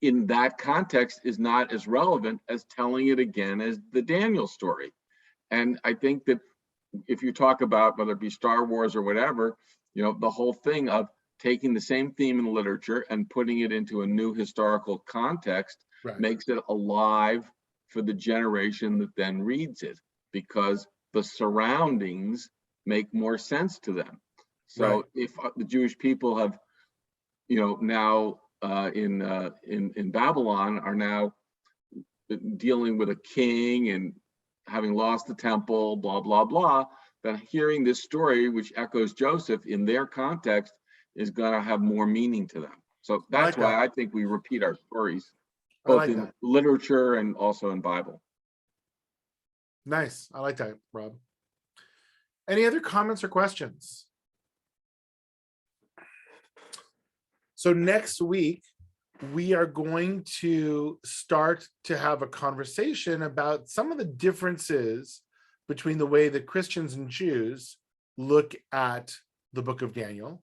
[SPEAKER 5] in that context is not as relevant as telling it again as the Daniel story. And I think that if you talk about whether it be Star Wars or whatever, you know, the whole thing of taking the same theme in literature and putting it into a new historical context
[SPEAKER 1] Right.
[SPEAKER 5] makes it alive for the generation that then reads it, because the surroundings make more sense to them. So
[SPEAKER 1] Right.
[SPEAKER 5] if the Jewish people have, now in Babylon are now dealing with a king and having lost the temple, blah, blah, blah, then hearing this story, which echoes Joseph in their context, is going to have more meaning to them. So that's why I think we repeat our stories, both in literature and also in Bible.
[SPEAKER 1] Nice. I like that, Rob. Any other comments or questions? So next week, we are going to start to have a conversation about some of the differences between the way that Christians and Jews look at the book of Daniel.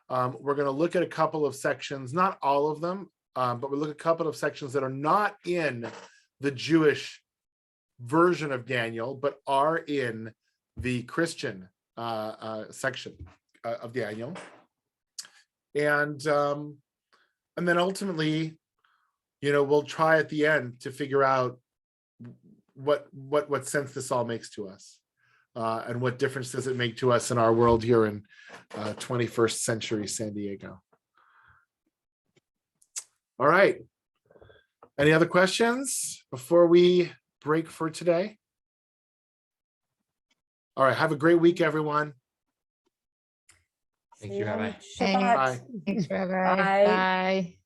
[SPEAKER 1] We're going to look at a couple of sections, not all of them, but we'll look at a couple of sections that are not in the Jewish version of Daniel, but are in the Christian section of Daniel. And then ultimately, we'll try at the end to figure out what sense this all makes to us, and what difference does it make to us in our world here in 21st century San Diego. All right. Any other questions before we break for today? All right. Have a great week, everyone.
[SPEAKER 3] Thank you, Rabbi.
[SPEAKER 2] Shabbat.
[SPEAKER 11] Thanks, Rabbi.
[SPEAKER 2] Bye.
[SPEAKER 11] Bye.